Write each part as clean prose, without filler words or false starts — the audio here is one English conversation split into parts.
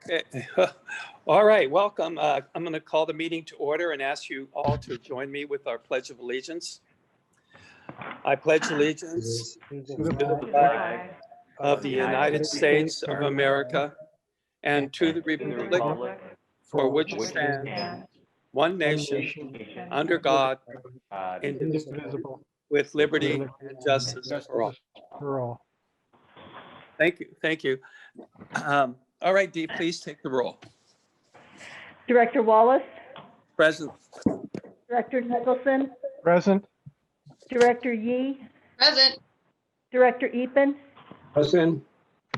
Okay. All right, welcome. I'm going to call the meeting to order and ask you all to join me with our Pledge of Allegiance. I pledge allegiance to the flag of the United States of America and to the republic for which it stands, one nation, under God, indivisible, with liberty and justice for all. Thank you. Thank you. All right, Dee, please take the roll. Director Wallace, Present. Director Nicholson, Present. Director Yee, Present. Director Epen, Present.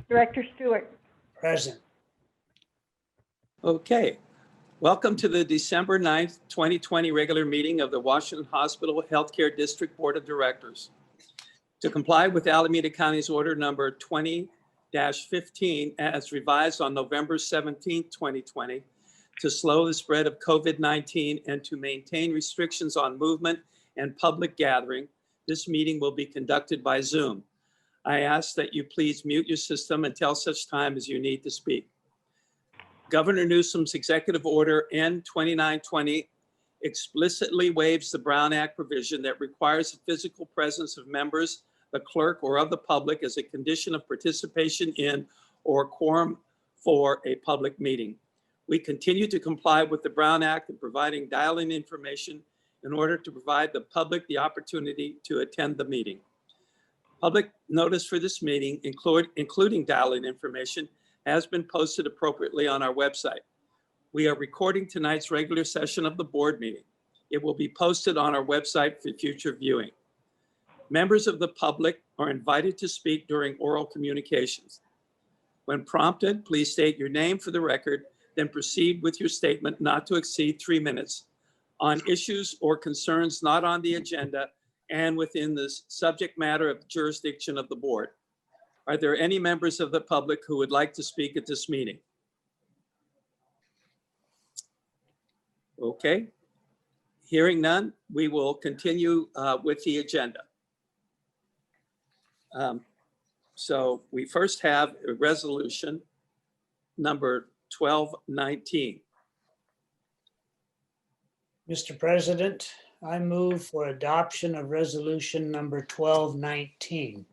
Director Stewart. Present. Okay. Welcome to the December 9th, 2020 regular meeting of the Washington Hospital Healthcare District Board of Directors. To comply with Alameda County's order number 20-15 as revised on November 17th, 2020, to slow the spread of COVID-19 and to maintain restrictions on movement and public gathering, this meeting will be conducted by Zoom. I ask that you please mute your system until such time as you need to speak. Governor Newsom's Executive Order N-2920 explicitly waives the Brown Act provision that requires the physical presence of members, the clerk, or of the public as a condition of participation in or quorum for a public meeting. We continue to comply with the Brown Act in providing dial-in information in order to provide the public the opportunity to attend the meeting. Public notice for this meeting, including dial-in information, has been posted appropriately on our website. We are recording tonight's regular session of the board meeting. It will be posted on our website for future viewing. Members of the public are invited to speak during oral communications. When prompted, please state your name for the record, then proceed with your statement not to exceed 3 minutes on issues or concerns not on the agenda and within the subject matter of jurisdiction of the board. Are there any members of the public who would like to speak at this meeting? Okay. Hearing none, we will continue with the agenda. So we first have a resolution number 1219. Mr. President, I move for adoption of resolution number 1219,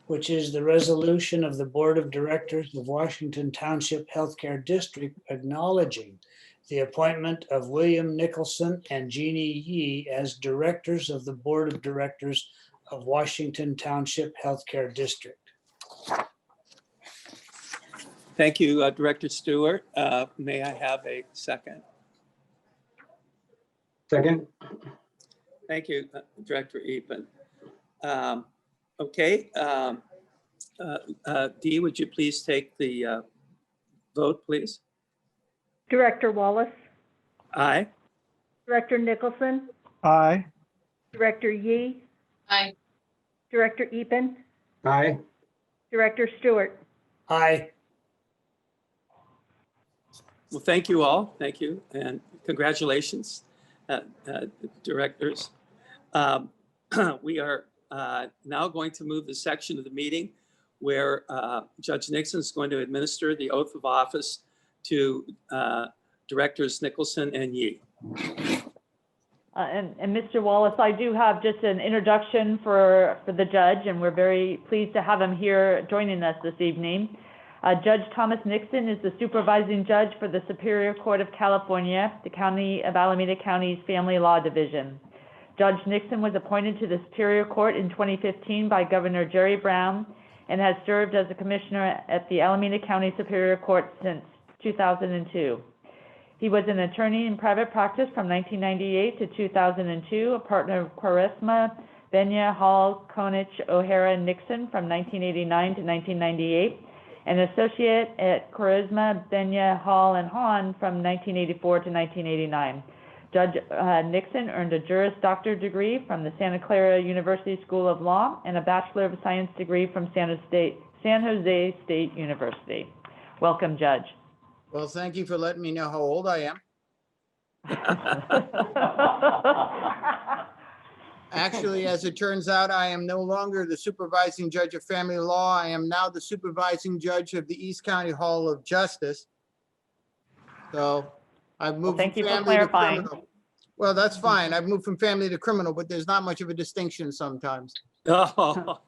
which is the resolution of the Board of Directors of Washington Township Healthcare District acknowledging the appointment of William Nicholson and Jeannie Yee as directors of the Board of Directors of Washington Township Healthcare District. Thank you, Director Stewart. May I have a second? Second. Thank you, Director Epen. Okay. Dee, would you please take the vote, please? Director Wallace, Aye. Director Nicholson, Aye. Director Yee, Aye. Director Epen, Aye. Director Stewart. Aye. Well, thank you all. Thank you. And congratulations, directors. We are now going to move the section of the meeting where Judge Nixon is going to administer the oath of office to Directors Nicholson and Yee. And Mr. Wallace, I do have just an introduction for the judge, and we're very pleased to have him here joining us this evening. Judge Thomas Nixon is the supervising judge for the Superior Court of California, the County of Alameda County's Family Law Division. Judge Nixon was appointed to the Superior Court in 2015 by Governor Jerry Brown and has served as a commissioner at the Alameda County Superior Court since 2002. He was an attorney in private practice from 1998 to 2002, a partner of Quaresma, Benya, Hall, Konich, O'Hara, and Nixon from 1989 to 1998, an associate at Quaresma, Benya, Hall, and Hahn from 1984 to 1989. Judge Nixon earned a Juris Doctor degree from the Santa Clara University School of Law and a Bachelor of Science degree from San Jose State University. Welcome, Judge. Well, thank you for letting me know how old I am. Actually, as it turns out, I am no longer the supervising judge of family law. I am now the supervising judge of the East County Hall of Justice. So I've moved from thank you for family to clarifying. criminal. Well, that's fine. I've moved from family to criminal, but there's not much of a distinction sometimes. Oh,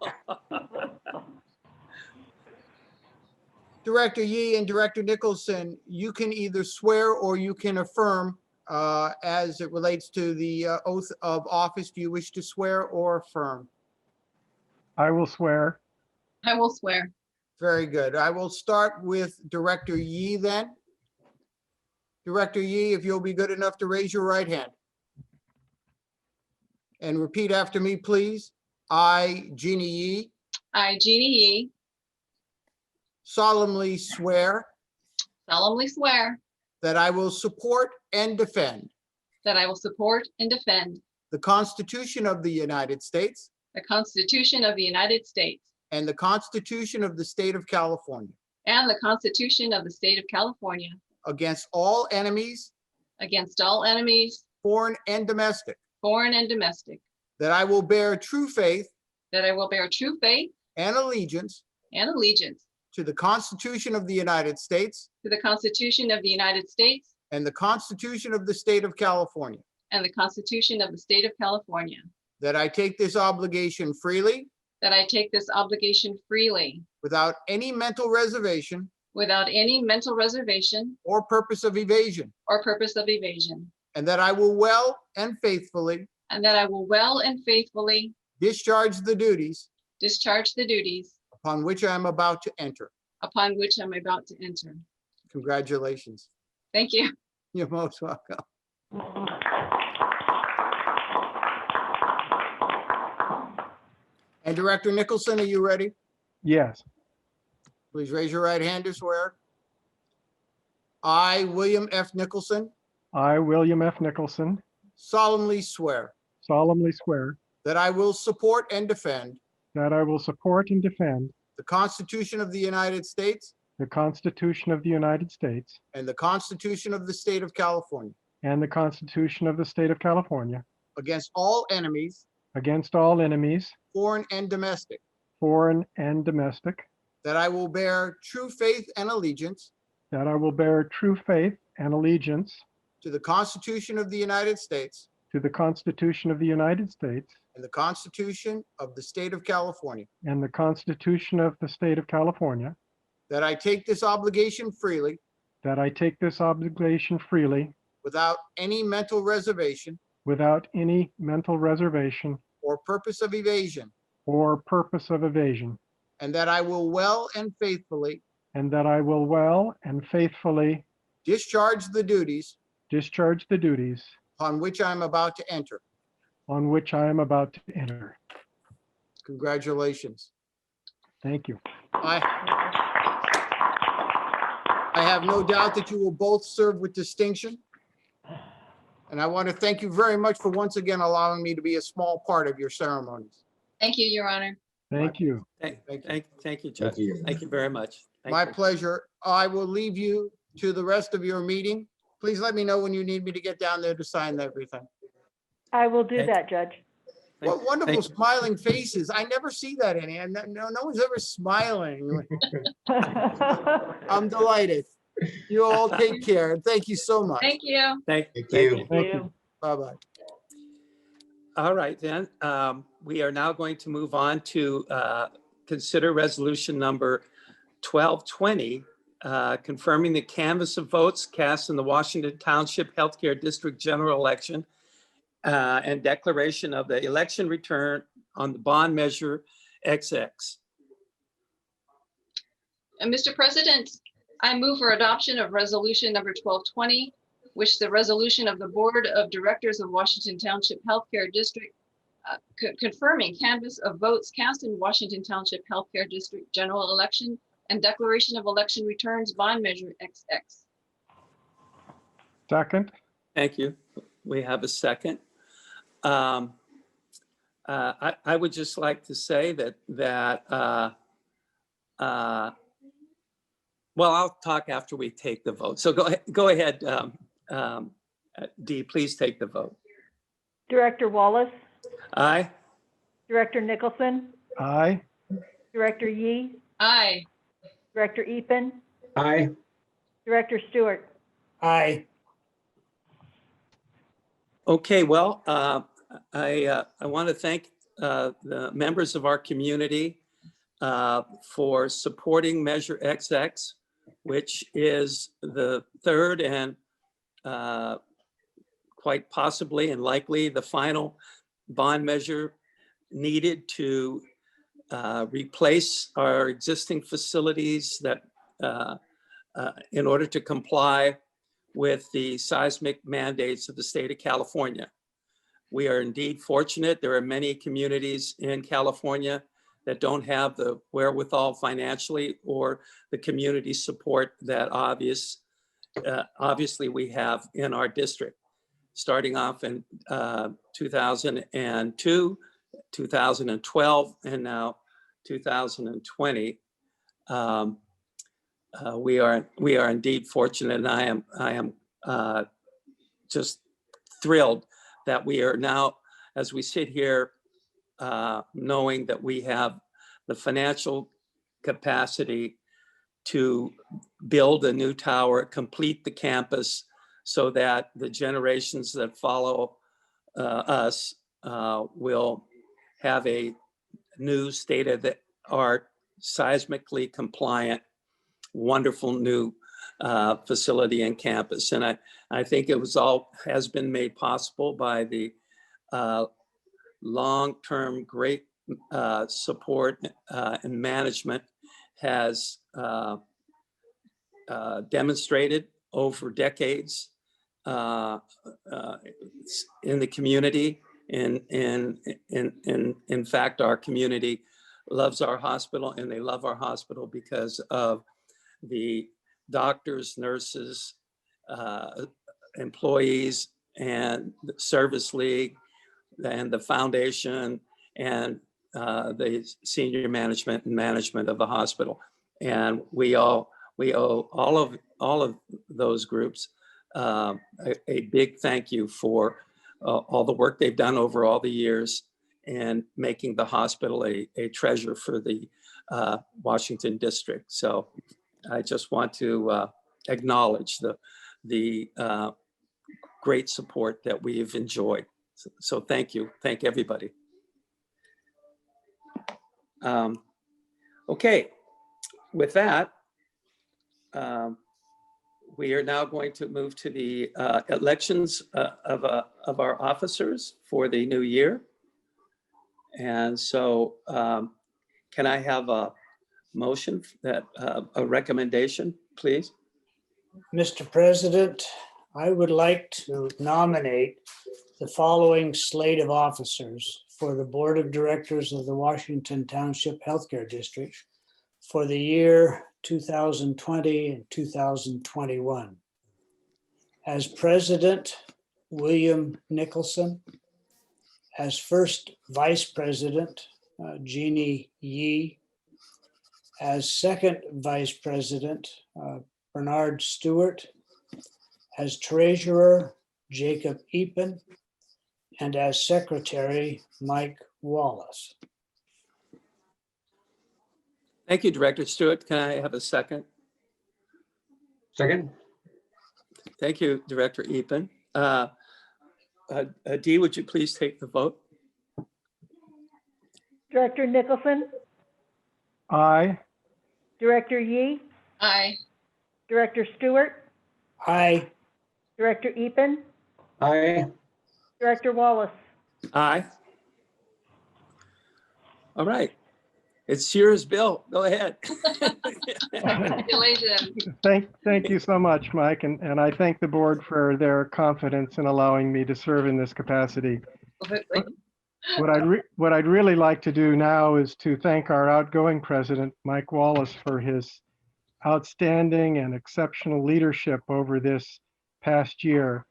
Director Yee and Director Nicholson, you can either swear or you can affirm as it relates to the oath of office. Do you wish to swear or affirm? I will swear. I will swear. Very good. I will start with Director Yee then. Director Yee, if you'll be good enough to raise your right hand. And repeat after me, please. I, Jeannie Yee, I, Jeannie Yee, solemnly swear solemnly swear that I will support and defend that I will support and defend the Constitution of the United States the Constitution of the United States and the Constitution of the State of California and the Constitution of the State of California against all enemies, against all enemies, foreign and domestic, foreign and domestic, that I will bear true faith that I will bear true faith and allegiance and allegiance to the Constitution of the United States to the Constitution of the United States and the Constitution of the State of California, and the Constitution of the State of California, that I take this obligation freely that I take this obligation freely without any mental reservation without any mental reservation or purpose of evasion, or purpose of evasion, and that I will well and faithfully and that I will well and faithfully discharge the duties discharge the duties upon which I am about to enter. upon which I'm about to enter. Congratulations. Thank you. You're most welcome. And Director Nicholson, are you ready? Yes. Please raise your right hand to swear. I, William F. Nicholson, I, William F. Nicholson, solemnly swear solemnly swear that I will support and defend that I will support and defend the Constitution of the United States the Constitution of the United States and the Constitution of the State of California and the Constitution of the State of California against all enemies, against all enemies, foreign and domestic, foreign and domestic, that I will bear true faith and allegiance that I will bear true faith and allegiance to the Constitution of the United States to the Constitution of the United States and the Constitution of the State of California, and the Constitution of the State of California, that I take this obligation freely that I take this obligation freely without any mental reservation without any mental reservation or purpose of evasion, or purpose of evasion, and that I will well and faithfully and that I will well and faithfully discharge the duties discharge the duties upon which I am about to enter. on which I am about to enter. Congratulations. Thank you. I have no doubt that you will both serve with distinction. And I want to thank you very much for once again allowing me to be a small part of your ceremonies. Thank you, Your Honor. Thank you. thank you, Judge. Thank you very much. Thank My you. pleasure. I will leave you to the rest of your meeting. Please let me know when you need me to get down there to sign everything. I will do Okay. that, Judge. What wonderful thank- smiling faces. I never see that in here. No one's ever smiling. I'm delighted. You all take care. and Thank you so much. Thank you. Thank Thank you. you. Bye-bye. All right, then, we are now going to move on to consider resolution number 1220, confirming the canvass of votes cast in the Washington Township Healthcare District General Election and declaration of the election return on the bond measure XX. Mr. President, I move for adoption of resolution number 1220, which the resolution of the Board of Directors of Washington Township Healthcare District confirming canvass of votes cast in Washington Township Healthcare District General Election and declaration of election returns bond measure XX. Second. Thank you. We have a second. I would just like to say that well, I'll talk after we take the vote. So go ahead, Dee, please take the vote. Director Wallace, Aye? Director Nicholson, Aye. Director Yee, Aye. Director Epen, Aye. Director Stewart. Aye. Okay, well, I want to thank the members of our community for supporting Measure XX, which is the third and quite possibly and likely the final bond measure needed to replace our existing facilities that in order to comply with the seismic mandates of the state of California. We are indeed fortunate. There are many communities in California that don't have the wherewithal financially or the community support that obviously we have in our district. Starting off in 2002, 2012, and now 2020. We are indeed fortunate, and I am just thrilled that we are now, as we sit here, knowing that we have the financial capacity to build a new tower, complete the campus, so that the generations that follow us will have a new state-of-the-art, seismically compliant, wonderful new facility and campus. And I think it has been made possible by the long-term great support and management has demonstrated over decades in the community. In fact, our community loves our hospital, and they love our hospital because of the doctors, nurses, employees, and the service league, and the foundation, and the senior management and management of the hospital. And we owe all of those groups a big thank you for all the work they've done over all the years and making the hospital a treasure for the Washington district. So I just want to acknowledge the great support that we've enjoyed. So thank you. Thank everybody. Okay, with that, we are now going to move to the elections of our officers for the new year. And so can I have a motion, a recommendation, please? Mr. President, I would like to nominate the following slate of officers for the Board of Directors of the Washington Township Healthcare District for the year 2020 and 2021. As President, William Nicholson. As First Vice President, Jeannie Yee. As Second Vice President, Bernard Stewart. As Treasurer, Jacob Epen. And as Secretary, Mike Wallace. Thank you, Director Stewart. Can I have a second? Second. Thank you, Director Epen. Dee, would you please take the vote? Director Nicholson, Aye. Director Yee, Aye. Director Stewart, Aye. Director Epen, Aye. Director Wallace. Aye. All right. It's yours, Bill. Go ahead. Congratulations. Thank you so much, Mike, and I thank the board for their confidence in allowing me to serve in this capacity. What I'd really like to do now is to thank our outgoing president, Mike Wallace, for his outstanding and exceptional leadership over this past year.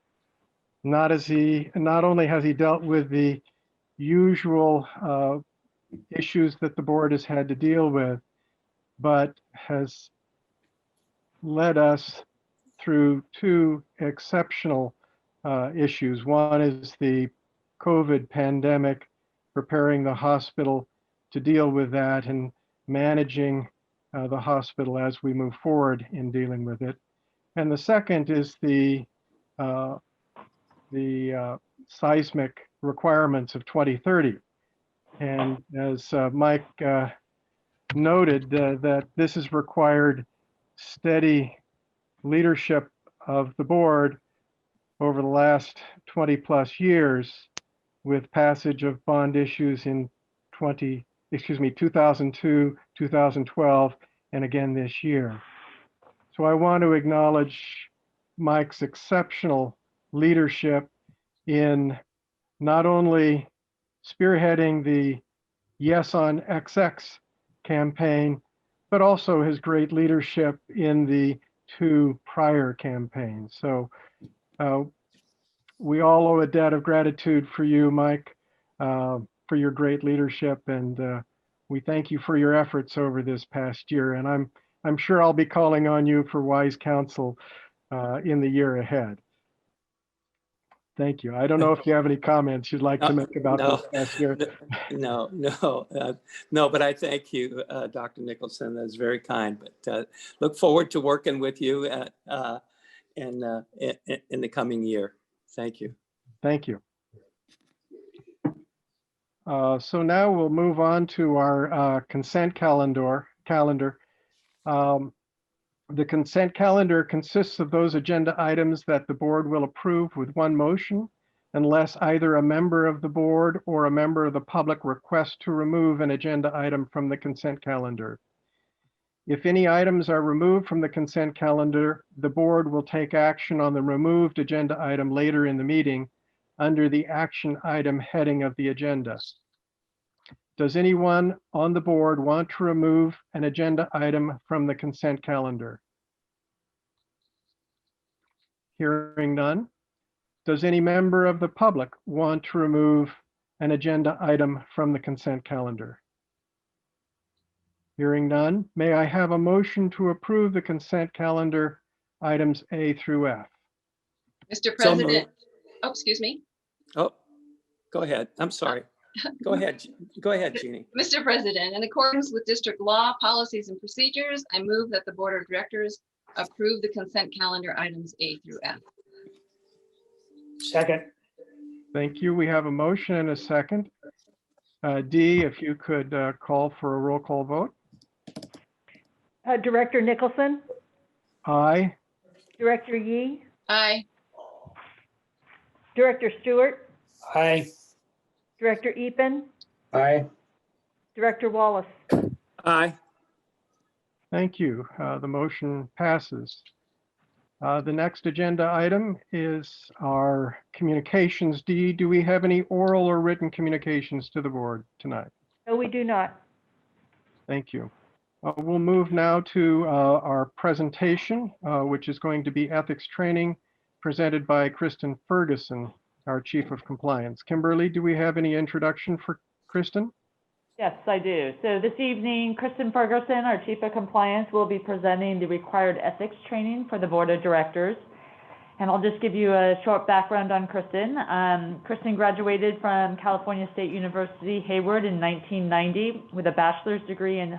Not only has he dealt with the usual issues that the board has had to deal with, but has led us through two exceptional issues. One is the COVID pandemic, preparing the hospital to deal with that and managing the hospital as we move forward in dealing with it. And the second is the seismic requirements of 2030. And as Mike noted, that this has required steady leadership of the board over the last 20 plus years, with passage of bond issues in 2002, 2012, and again this year. So I want to acknowledge Mike's exceptional leadership in not only spearheading the Yes on XX campaign, but also his great leadership in the 2 prior campaigns. So we all owe a debt of gratitude for you, Mike, for your great leadership, and we thank you for your efforts over this past year. And I'm sure I'll be calling on you for wise counsel in the year ahead. Thank you. I don't know if you have any comments you'd like to make about No, this past year. No, but I thank you, Dr. Nicholson. That's very kind, but look forward to working with you in the coming year. Thank you. Thank you. So now we'll move on to our consent calendar. The consent calendar consists of those agenda items that the board will approve with one motion, unless either a member of the board or a member of the public requests to remove an agenda item from the consent calendar. If any items are removed from the consent calendar, the board will take action on the removed agenda item later in the meeting under the action item heading of the agenda. Does anyone on the board want to remove an agenda item from the consent calendar? Hearing none. Does any member of the public want to remove an agenda item from the consent calendar? Hearing none, may I have a motion to approve the consent calendar items A through F? Mr. So moved. President, oh, excuse me. Oh, go ahead. I'm sorry. Go ahead, Jeannie. Mr. President, in accordance with district law, policies, and procedures, I move that the Board of Directors approve the consent calendar items A through F. Second. Thank you. We have a motion and a second. Dee, if you could call for a roll call vote. Director Nicholson, Aye. Director Yee, Aye. Director Stewart, Aye. Director Epen, Aye. Director Wallace. Aye. Thank you. The motion passes. The next agenda item is our communications. Dee, do we have any oral or written communications to the board tonight? No, we do not. Thank you. We'll move now to our presentation, which is going to be ethics training presented by Kristen Ferguson, our Chief of Compliance. Kimberly, do we have any introduction for Kristen? Yes, I do. So this evening, Kristen Ferguson, our Chief of Compliance, will be presenting the required ethics training for the Board of Directors. And I'll just give you a short background on Kristen. Kristen graduated from California State University, Hayward in 1990 with a bachelor's degree in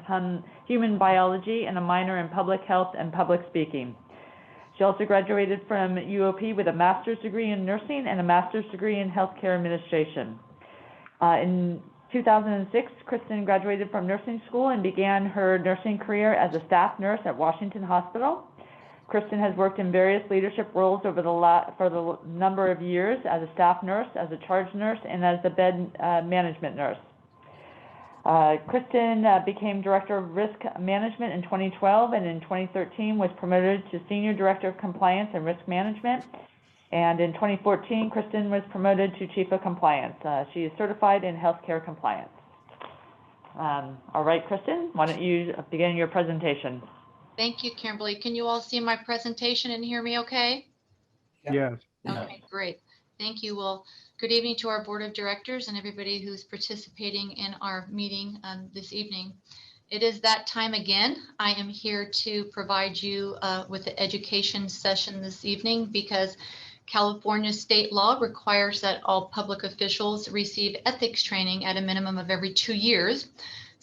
human biology and a minor in public health and public speaking. She also graduated from UOP with a master's degree in nursing and a master's degree in healthcare administration. In 2006, Kristen graduated from nursing school and began her nursing career as a staff nurse at Washington Hospital. Kristen has worked in various leadership roles over for the number of years as a staff nurse, as a charge nurse, and as a bed management nurse. Kristen became Director of Risk Management in 2012, and in 2013 was promoted to Senior Director of Compliance and Risk Management. And in 2014, Kristen was promoted to Chief of Compliance. She is certified in healthcare compliance. All right, Kristen, why don't you begin your presentation? Thank you, Kimberly. Can you all see my presentation and hear me okay? Yes. Okay, great. Thank you. Well, good evening to our Board of Directors and everybody who's participating in our meeting this evening. It is that time again. I am here to provide you with the education session this evening because California state law requires that all public officials receive ethics training at a minimum of every 2 years.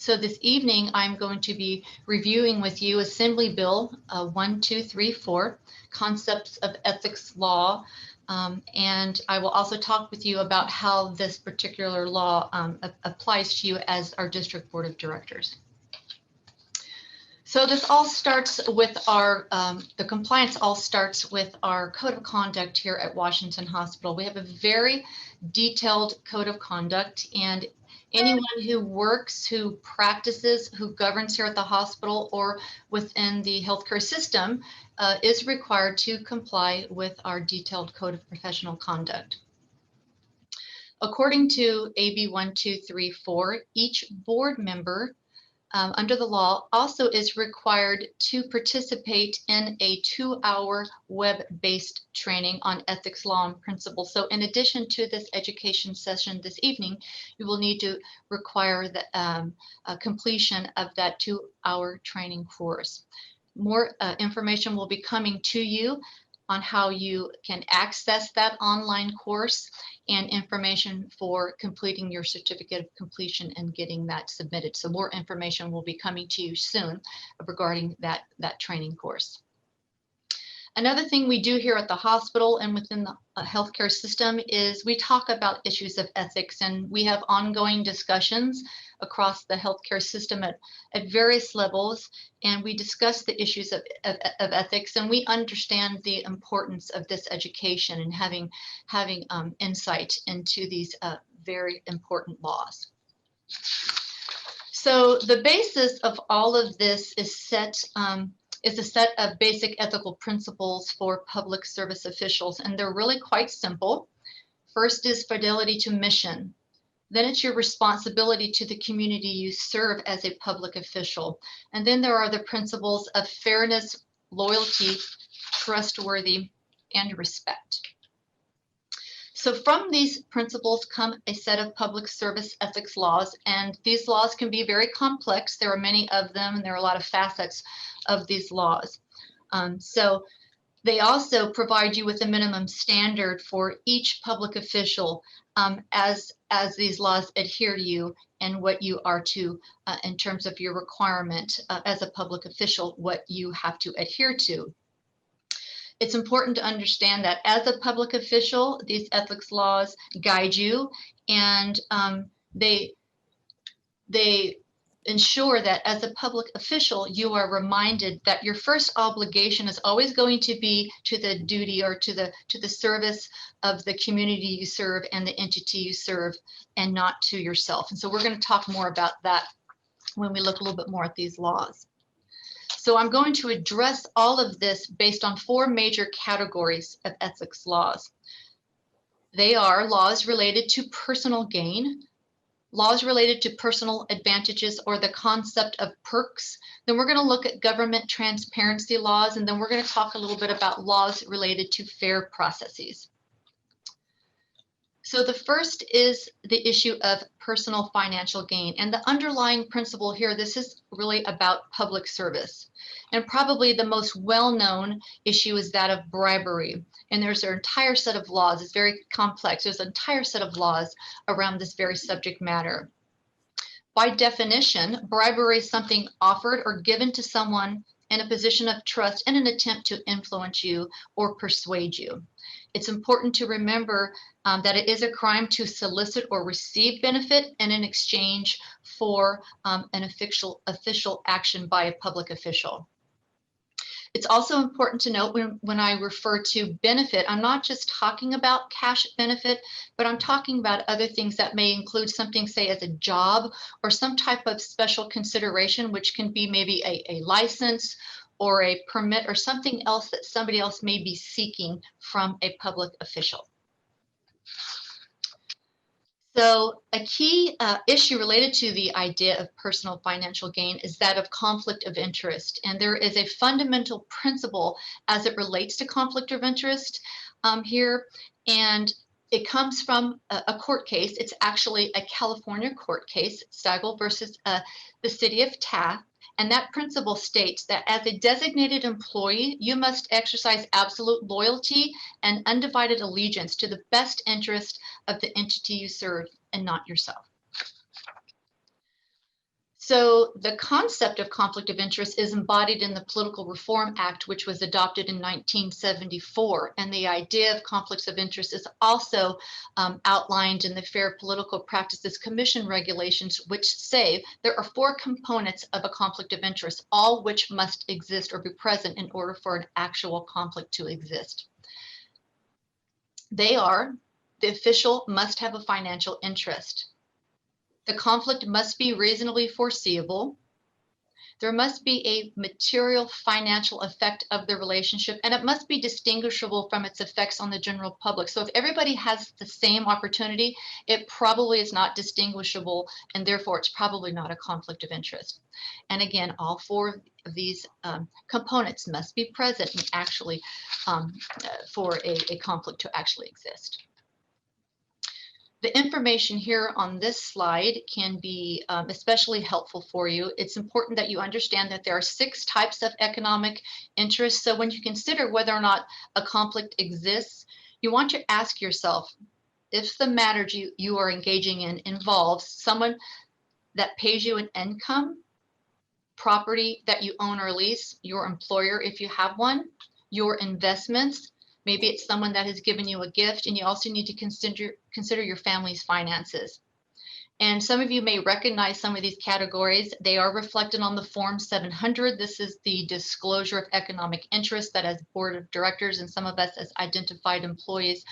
So this evening, I'm going to be reviewing with you Assembly Bill 1234, Concepts of Ethics Law. And I will also talk with you about how this particular law applies to you as our District Board of Directors. So this all starts with our, the compliance all starts with our code of conduct here at Washington Hospital. We have a very detailed code of conduct, and anyone who works, who practices, who governs here at the hospital or within the healthcare system is required to comply with our detailed code of professional conduct. According to AB 1234, each board member under the law also is required to participate in a 2-hour web-based training on ethics law and principles. So in addition to this education session this evening, you will need to require the completion of that 2-hour training course. More information will be coming to you on how you can access that online course and information for completing your certificate of completion and getting that submitted. So more information will be coming to you soon regarding that training course. Another thing we do here at the hospital and within the healthcare system is we talk about issues of ethics, and we have ongoing discussions across the healthcare system at various levels, and we discuss the issues of ethics, and we understand the importance of this education and having insight into these very important laws. So the basis of all of this is a set of basic ethical principles for public service officials, and they're really quite simple. First is fidelity to mission. Then it's your responsibility to the community you serve as a public official. And then there are the principles of fairness, loyalty, trustworthy, and respect. So from these principles come a set of public service ethics laws, and these laws can be very complex. There are many of them, and there are a lot of facets of these laws. So they also provide you with a minimum standard for each public official as these laws adhere to you and what you are to, in terms of your requirement as a public official, what you have to adhere to. It's important to understand that as a public official, these ethics laws guide you, and they ensure that as a public official, you are reminded that your first obligation is always going to be to the duty or to the service of the community you serve and the entity you serve, and not to yourself. And so we're going to talk more about that when we look a little bit more at these laws. So I'm going to address all of this based on 4 major categories of ethics laws. They are laws related to personal gain, laws related to personal advantages or the concept of perks. Then we're going to look at government transparency laws, and then we're going to talk a little bit about laws related to fair processes. So the first is the issue of personal financial gain, and the underlying principle here, this is really about public service. And probably the most well-known issue is that of bribery. And there's an entire set of laws. It's very complex. There's an entire set of laws around this very subject matter. By definition, bribery is something offered or given to someone in a position of trust in an attempt to influence you or persuade you. It's important to remember that it is a crime to solicit or receive benefit in an exchange for an official action by a public official. It's also important to note when I refer to benefit, I'm not just talking about cash benefit, but I'm talking about other things that may include something, say, as a job or some type of special consideration, which can be maybe a license or a permit or something else that somebody else may be seeking from a public official. So a key issue related to the idea of personal financial gain is that of conflict of interest. And there is a fundamental principle as it relates to conflict of interest here. And it comes from a court case. It's actually a California court case, Stagel versus the city of Taft. And that principle states that as a designated employee, you must exercise absolute loyalty and undivided allegiance to the best interest of the entity you serve and not yourself. So the concept of conflict of interest is embodied in the Political Reform Act, which was adopted in 1974. And the idea of conflicts of interest is also outlined in the Fair Political Practices Commission regulations, which say there are 4 components of a conflict of interest, all which must exist or be present in order for an actual conflict to exist. They are: the official must have a financial interest. The conflict must be reasonably foreseeable. There must be a material financial effect of the relationship, and it must be distinguishable from its effects on the general public. So if everybody has the same opportunity, it probably is not distinguishable, and therefore it's probably not a conflict of interest. And again, all 4 of these components must be present and actually for a conflict to actually exist. The information here on this slide can be especially helpful for you. It's important that you understand that there are 6 types of economic interests. So when you consider whether or not a conflict exists, you want to ask yourself if the matter you are engaging in involves someone that pays you an income, property that you own or lease, your employer if you have one, your investments. Maybe it's someone that has given you a gift, and you also need to consider your family's finances. And some of you may recognize some of these categories. They are reflected on the Form 700. This is the disclosure of economic interest that as board of directors and some of us as identified employees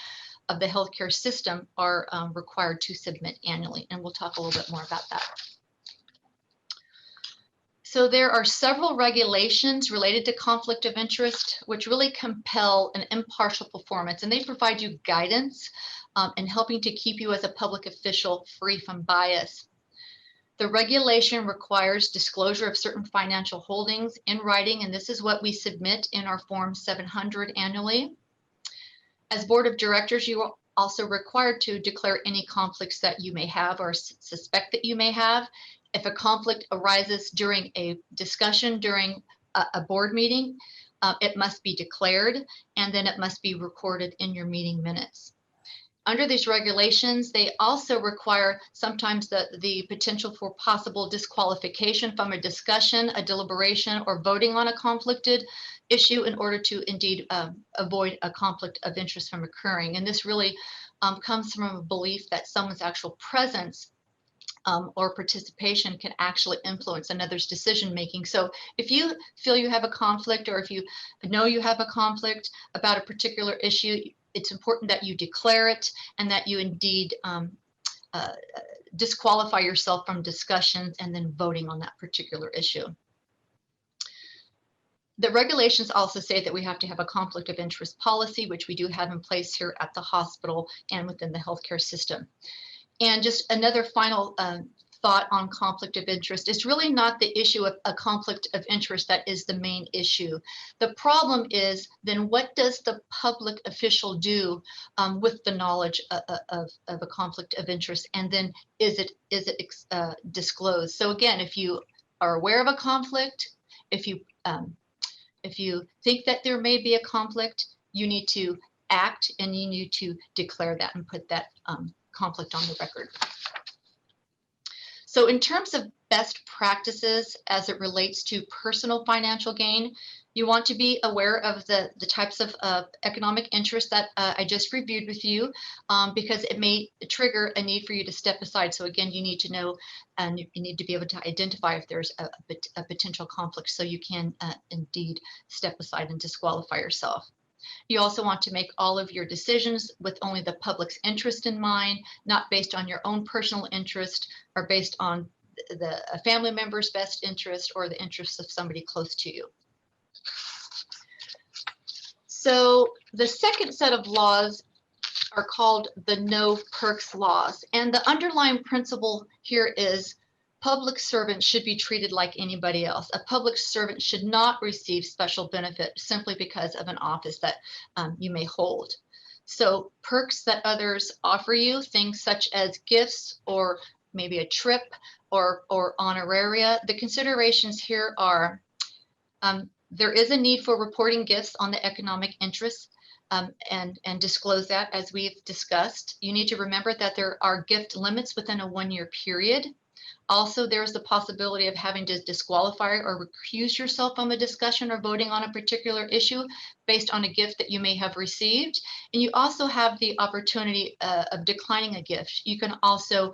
of the healthcare system are required to submit annually. And we'll talk a little bit more about that. So there are several regulations related to conflict of interest, which really compel an impartial performance, and they provide you guidance in helping to keep you as a public official free from bias. The regulation requires disclosure of certain financial holdings in writing, and this is what we submit in our Form 700 annually. As board of directors, you are also required to declare any conflicts that you may have or suspect that you may have. If a conflict arises during a discussion during a board meeting, it must be declared, and then it must be recorded in your meeting minutes. Under these regulations, they also require sometimes the potential for possible disqualification from a discussion, a deliberation, or voting on a conflicted issue in order to indeed avoid a conflict of interest from occurring. And this really comes from a belief that someone's actual presence or participation can actually influence another's decision making. So if you feel you have a conflict, or if you know you have a conflict about a particular issue, it's important that you declare it and that you indeed disqualify yourself from discussions and then voting on that particular issue. The regulations also say that we have to have a conflict of interest policy, which we do have in place here at the hospital and within the healthcare system. And just another final thought on conflict of interest. It's really not the issue of a conflict of interest that is the main issue. The problem is then what does the public official do with the knowledge of a conflict of interest, and then is it disclosed? So again, if you are aware of a conflict, if you think that there may be a conflict, you need to act and you need to declare that and put that conflict on the record. So in terms of best practices as it relates to personal financial gain, you want to be aware of the types of economic interest that I just reviewed with you, because it may trigger a need for you to step aside. So again, you need to know, and you need to be able to identify if there's a potential conflict, so you can indeed step aside and disqualify yourself. You also want to make all of your decisions with only the public's interest in mind, not based on your own personal interest or based on a family member's best interest or the interests of somebody close to you. So the second set of laws are called the no perks laws. And the underlying principle here is public servants should be treated like anybody else. A public servant should not receive special benefit simply because of an office that you may hold. So perks that others offer you, things such as gifts or maybe a trip or honoraria. The considerations here are there is a need for reporting gifts on the economic interests and disclose that, as we've discussed. You need to remember that there are gift limits within a 1-year period. Also, there's the possibility of having to disqualify or recuse yourself from a discussion or voting on a particular issue based on a gift that you may have received. And you also have the opportunity of declining a gift. You can also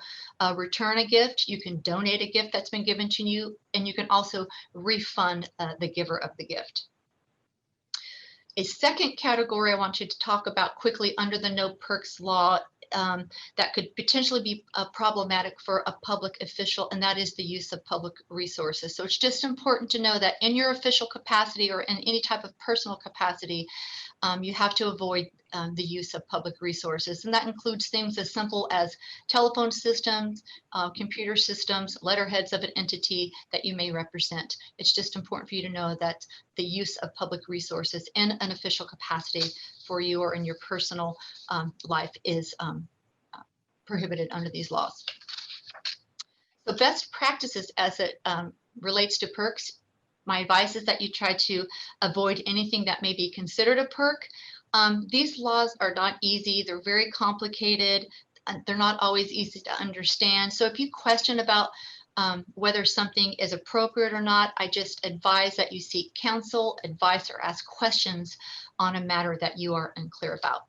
return a gift, you can donate a gift that's been given to you, and you can also refund the giver of the gift. A second category I want you to talk about quickly under the No Perks law that could potentially be problematic for a public official, and that is the use of public resources. So it's just important to know that in your official capacity or in any type of personal capacity, you have to avoid the use of public resources. And that includes things as simple as telephone systems, computer systems, letterheads of an entity that you may represent. It's just important for you to know that the use of public resources in an official capacity for you or in your personal life is prohibited under these laws. So best practices as it relates to perks, my advice is that you try to avoid anything that may be considered a perk. These laws are not easy. They're very complicated. They're not always easy to understand. So if you question about whether something is appropriate or not, I just advise that you seek counsel, advice, or ask questions on a matter that you are unclear about.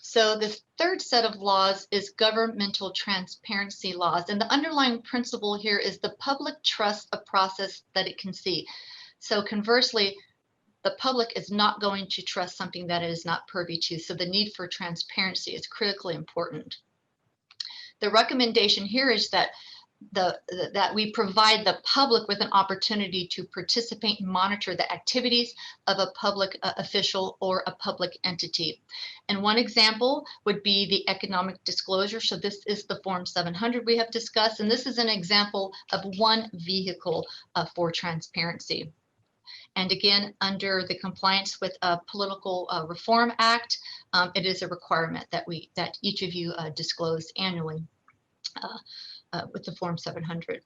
So the third set of laws is governmental transparency laws. And the underlying principle here is the public trusts a process that it can see. So conversely, the public is not going to trust something that it is not privy to. So the need for transparency is critically important. The recommendation here is that that we provide the public with an opportunity to participate and monitor the activities of a public official or a public entity. And one example would be the economic disclosure. So this is the Form 700 we have discussed, and this is an example of one vehicle for transparency. And again, under the Compliance with Political Reform Act, it is a requirement that each of you disclose annually with the Form 700.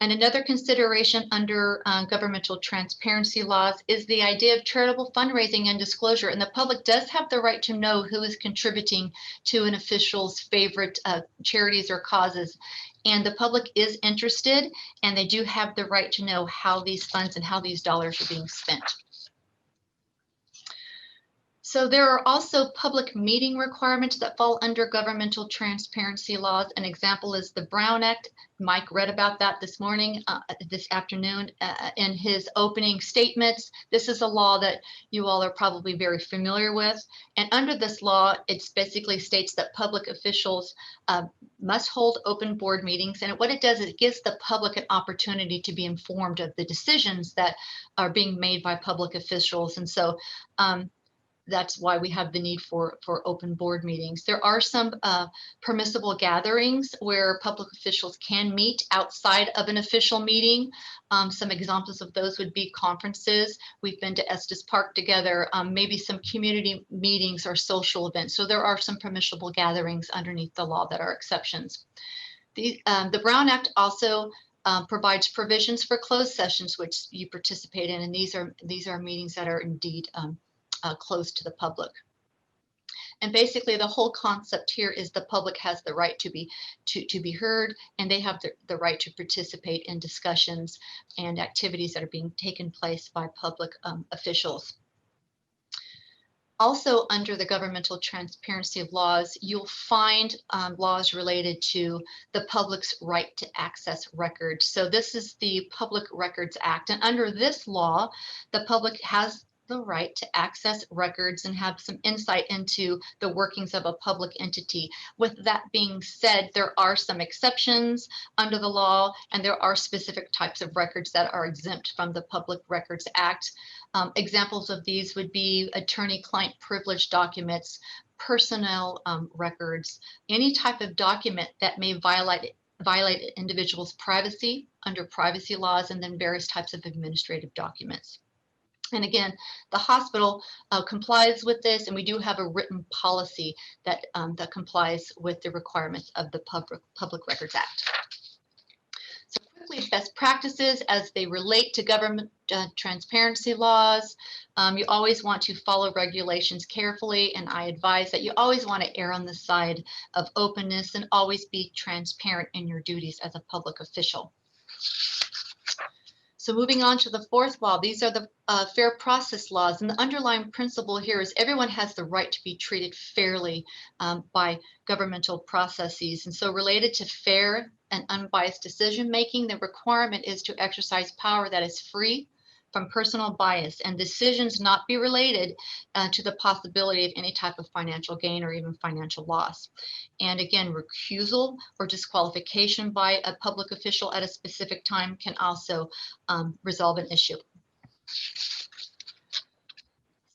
And another consideration under governmental transparency laws is the idea of charitable fundraising and disclosure. And the public does have the right to know who is contributing to an official's favorite charities or causes. And the public is interested, and they do have the right to know how these funds and how these dollars are being spent. So there are also public meeting requirements that fall under governmental transparency laws. An example is the Brown Act. Mike read about that this morning, this afternoon in his opening statements. This is a law that you all are probably very familiar with. And under this law, it basically states that public officials must hold open board meetings. And what it does is it gives the public an opportunity to be informed of the decisions that are being made by public officials. And so that's why we have the need for open board meetings. There are some permissible gatherings where public officials can meet outside of an official meeting. Some examples of those would be conferences. We've been to Estes Park together, maybe some community meetings or social events. So there are some permissible gatherings underneath the law that are exceptions. The Brown Act also provides provisions for closed sessions, which you participate in, and these are meetings that are indeed closed to the public. And basically the whole concept here is the public has the right to be heard, and they have the right to participate in discussions and activities that are being taken place by public officials. Also under the governmental transparency laws, you'll find laws related to the public's right to access records. So this is the Public Records Act, and under this law, the public has the right to access records and have some insight into the workings of a public entity. With that being said, there are some exceptions under the law, and there are specific types of records that are exempt from the Public Records Act. Examples of these would be attorney-client privilege documents, personnel records, any type of document that may violate an individual's privacy under privacy laws, and then various types of administrative documents. And again, the hospital complies with this, and we do have a written policy that complies with the requirements of the Public Records Act. So quickly, best practices as they relate to transparency laws. You always want to follow regulations carefully, and I advise that you always want to err on the side of openness and always be transparent in your duties as a public official. So moving on to the fourth law, these are the fair process laws. And the underlying principle here is everyone has the right to be treated fairly by governmental processes. And so related to fair and unbiased decision-making, the requirement is to exercise power that is free from personal bias and decisions not be related to the possibility of any type of financial gain or even financial loss. And again, recusal or disqualification by a public official at a specific time can also resolve an issue.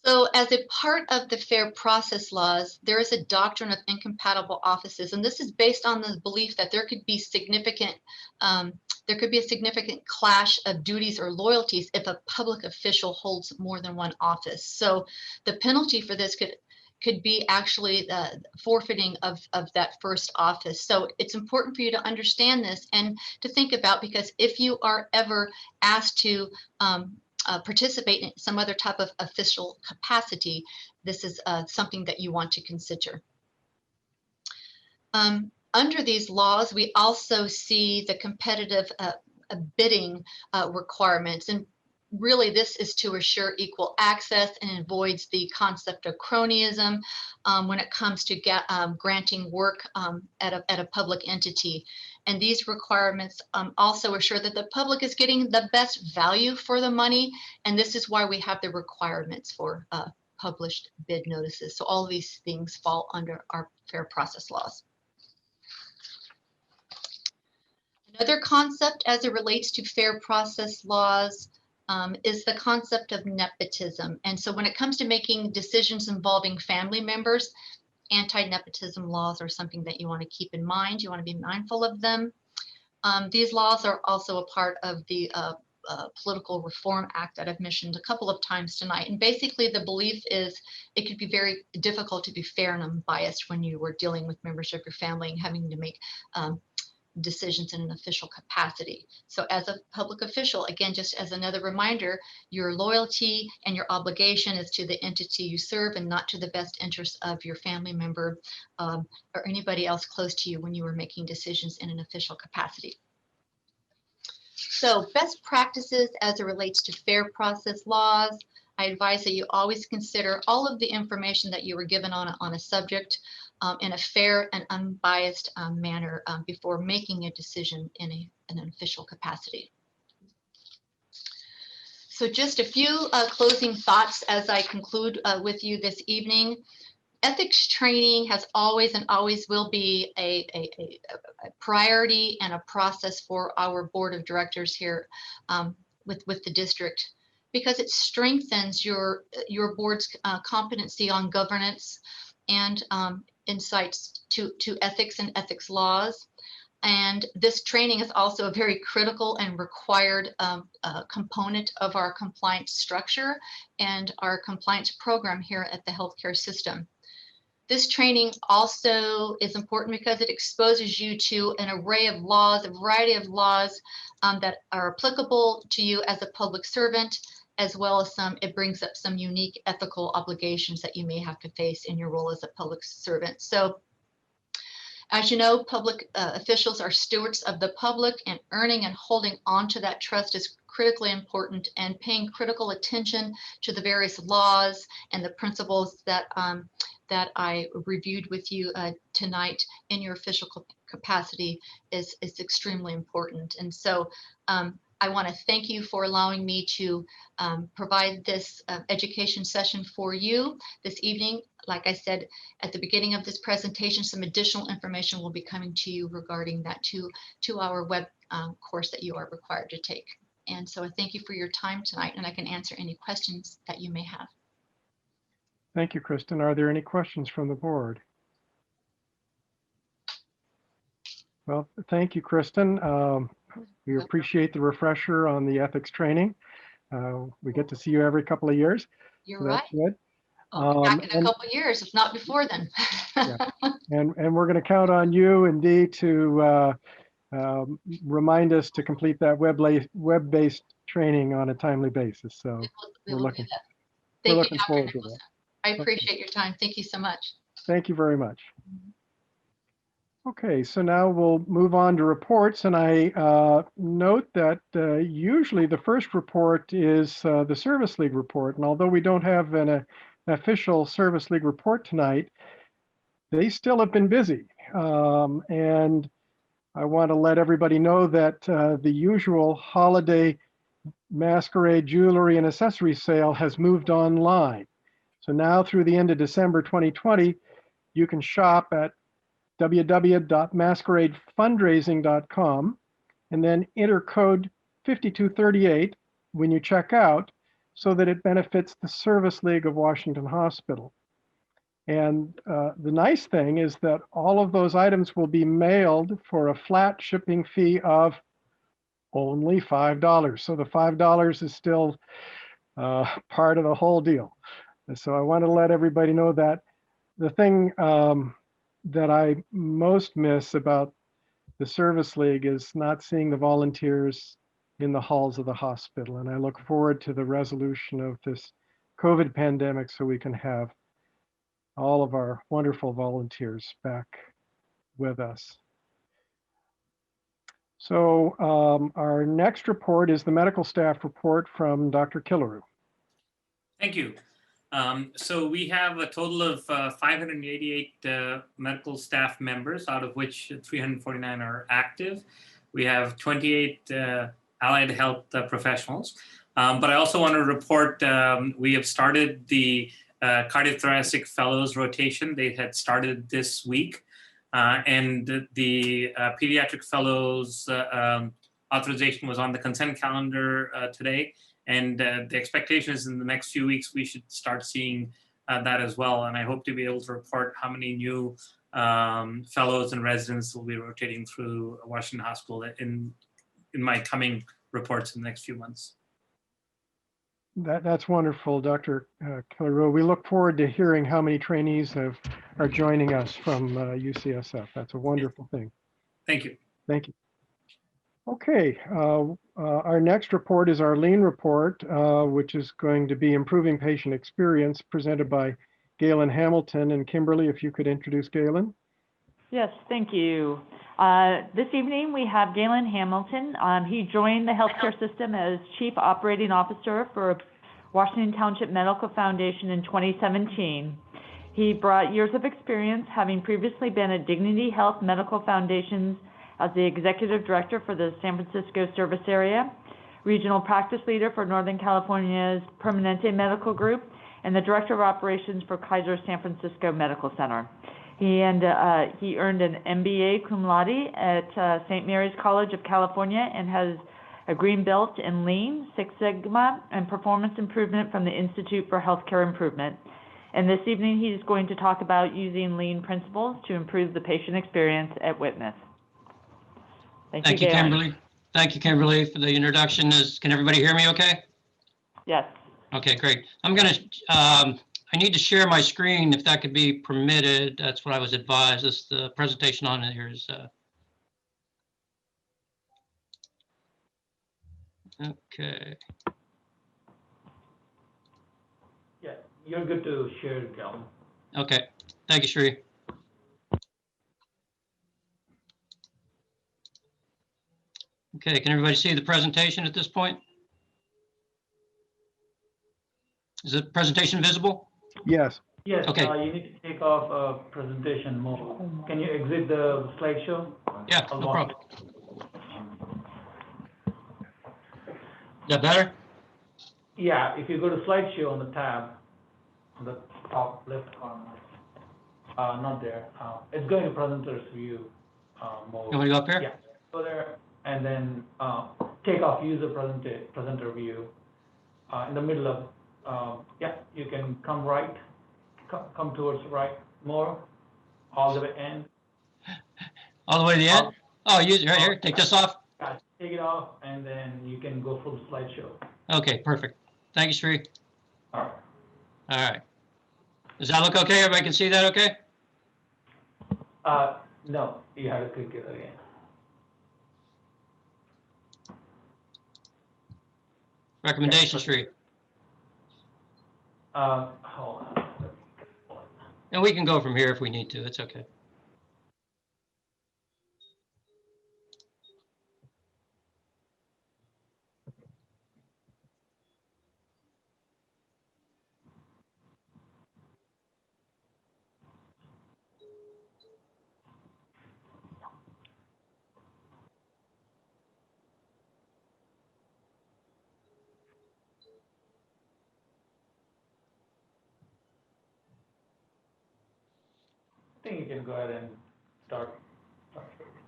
So as a part of the fair process laws, there is a doctrine of incompatible offices, and this is based on the belief that there could be a significant clash of duties or loyalties if a public official holds more than one office. So the penalty for this could be actually the forfeiting of that first office. So it's important for you to understand this and to think about, because if you are ever asked to participate in some other type of official capacity, this is something that you want to consider. Under these laws, we also see the competitive bidding requirements. And really, this is to assure equal access and avoids the concept of cronyism when it comes to granting work at a public entity. And these requirements also assure that the public is getting the best value for the money. And this is why we have the requirements for published bid notices. So all of these things fall under our fair process laws. Another concept as it relates to fair process laws is the concept of nepotism. And so when it comes to making decisions involving family members, anti-nepotism laws are something that you want to keep in mind. You want to be mindful of them. These laws are also a part of the Political Reform Act that I've mentioned a couple of times tonight. And basically the belief is it could be very difficult to be fair and unbiased when you were dealing with members of your family and having to make decisions in an official capacity. So as a public official, again, just as another reminder, your loyalty and your obligation is to the entity you serve and not to the best interest of your family member or anybody else close to you when you are making decisions in an official capacity. So best practices as it relates to fair process laws, I advise that you always consider all of the information that you were given on a subject in a fair and unbiased manner before making a decision in an official capacity. So just a few closing thoughts as I conclude with you this evening. Ethics training has always and always will be a priority and a process for our board of directors here with the district, because it strengthens your board's competency on governance and insights to ethics and ethics laws. And this training is also a very critical and required component of our compliance structure and our compliance program here at the healthcare system. This training also is important because it exposes you to an array of laws, a variety of laws that are applicable to you as a public servant, as well as it brings up some unique ethical obligations that you may have to face in your role as a public servant. So, as you know, public officials are stewards of the public, and earning and holding on to that trust is critically important, and paying critical attention to the various laws and the principles that I reviewed with you tonight in your official capacity is extremely important. And so I want to thank you for allowing me to provide this education session for you this evening. Like I said at the beginning of this presentation, some additional information will be coming to you regarding that two-hour web course that you are required to take. And so I thank you for your time tonight, and I can answer any questions that you may have. Thank you, Kristen. Are there any questions from the board? Well, thank you, Kristen. We appreciate the refresher on the ethics training. We get to see you every couple of years. You're so right. That's good. I'll be back in a couple of years, if not before then. Yeah. And we're going to count on you and Dee to remind us to complete that web-based training on a timely basis. So We we're will do looking, that. we're Thank you, looking Dr. forward to Nicholson. that. I appreciate your time. Thank you so much. Thank you very much. Okay, so now we'll move on to reports, and I note that usually the first report is the Service League report, and although we don't have an official Service League report tonight, they still have been busy. And I want to let everybody know that the usual holiday masquerade jewelry and accessory sale has moved online. So now through the end of December 2020, you can shop at www.masqueradefundraising.com and then enter code 5238 when you check out so that it benefits the Service League of Washington Hospital. And the nice thing is that all of those items will be mailed for a flat shipping fee of only $5. So the $5 is still part of the whole deal. And so I want to let everybody know that the thing that I most miss about the Service League is not seeing the volunteers in the halls of the hospital. And I look forward to the resolution of this COVID pandemic so we can have all of our wonderful volunteers back with us. So our next report is the medical staff report from Dr. Killeru. Thank you. So we have a total of 588 medical staff members, out of which 349 are active. We have 28 allied health professionals. But I also want to report we have started the cardiothoracic fellows rotation. They had started this week. And the pediatric fellows authorization was on the consent calendar today. And the expectation is in the next few weeks, we should start seeing that as well. And I hope to be able to report how many new fellows and residents will be rotating through Washington Hospital in my coming reports in the next few months. That's wonderful, Dr. Killeru. We look forward to hearing how many trainees are joining us from UCSF. That's a wonderful thing. Thank you. Thank you. Okay, our next report is our lean report, which is going to be improving patient experience, presented by Galen Hamilton. And Kimberly, if you could introduce Galen. Yes, thank you. This evening we have Galen Hamilton. He joined the healthcare system as Chief Operating Officer for Washington Township Medical Foundation in 2017. He brought years of experience, having previously been at Dignity Health Medical Foundations as the Executive Director for the San Francisco service area, Regional Practice Leader for Northern California's Permanente Medical Group, and the Director of Operations for Kaiser San Francisco Medical Center. He earned an MBA cum laude at St. Mary's College of California and has a green belt in Lean, Six Sigma, and performance improvement from the Institute for Healthcare Improvement. And this evening, he's going to talk about using Lean principles to improve the patient experience at Witness. Thank you, Kimberly. Thank you, Kimberly, for the introduction. Can everybody hear me okay? Yes. Okay, great. I need to share my screen if that could be permitted. That's what I was advised. The presentation on here is. Okay. Yeah, you're good to share it, Galen. Okay, thank you, Sri. Okay, can everybody see the presentation at this point? Is the presentation visible? Yes. Yes, Okay. you need to take off presentation mode. Can you exit the slideshow? Yeah, no problem. Is that better? Yeah, if you go to slideshow on the tab, on the top left corner, not there. It's going to presenter's view mode. You want to go up here? Yeah, go there and then take off user presenter view. In the middle of, yeah, you can come right, come towards right more, all the way in. All the way to the end? Oh, use it right here. Take this off. Take it off, and then you can go full slideshow. Okay, perfect. Thank you, Sri. All right. All right. Does that look okay? Everybody can see that okay? No, you have to click it again. Recommendation, Sri. Hold on. And we can go from here if we need to. It's okay. I think you can go ahead and start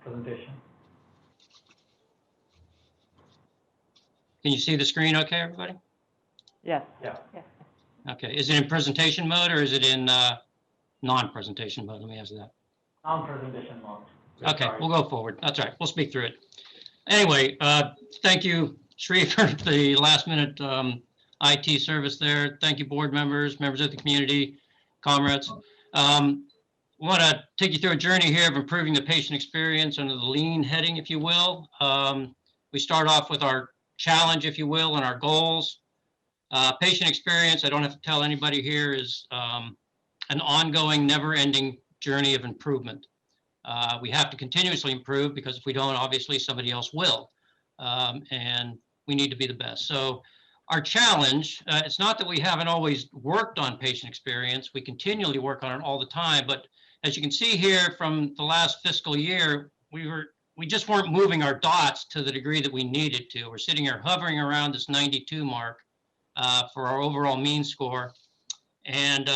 presentation. Can you see the screen okay, everybody? Yes. Yeah. Okay. Is it in presentation mode or is it in non-presentation mode? Let me ask that. Non-presentation mode. Okay, Sorry. we'll go forward. That's all right. We'll speak through it. Anyway, thank you, Sri, for the last minute IT service there. Thank you, board members, members of the community, comrades. Want to take you through a journey here of improving the patient experience under the lean heading, if you will. We start off with our challenge, if you will, and our goals. Patient experience, I don't have to tell anybody here, is an ongoing, never-ending journey of improvement. We have to continuously improve because if we don't, obviously somebody else will. And we need to be the best. So our challenge, it's not that we haven't always worked on patient experience. We continually work on it all the time. But as you can see here from the last fiscal year, we just weren't moving our dots to the degree that we needed to. We're sitting here hovering around this 92 mark for our overall mean score. And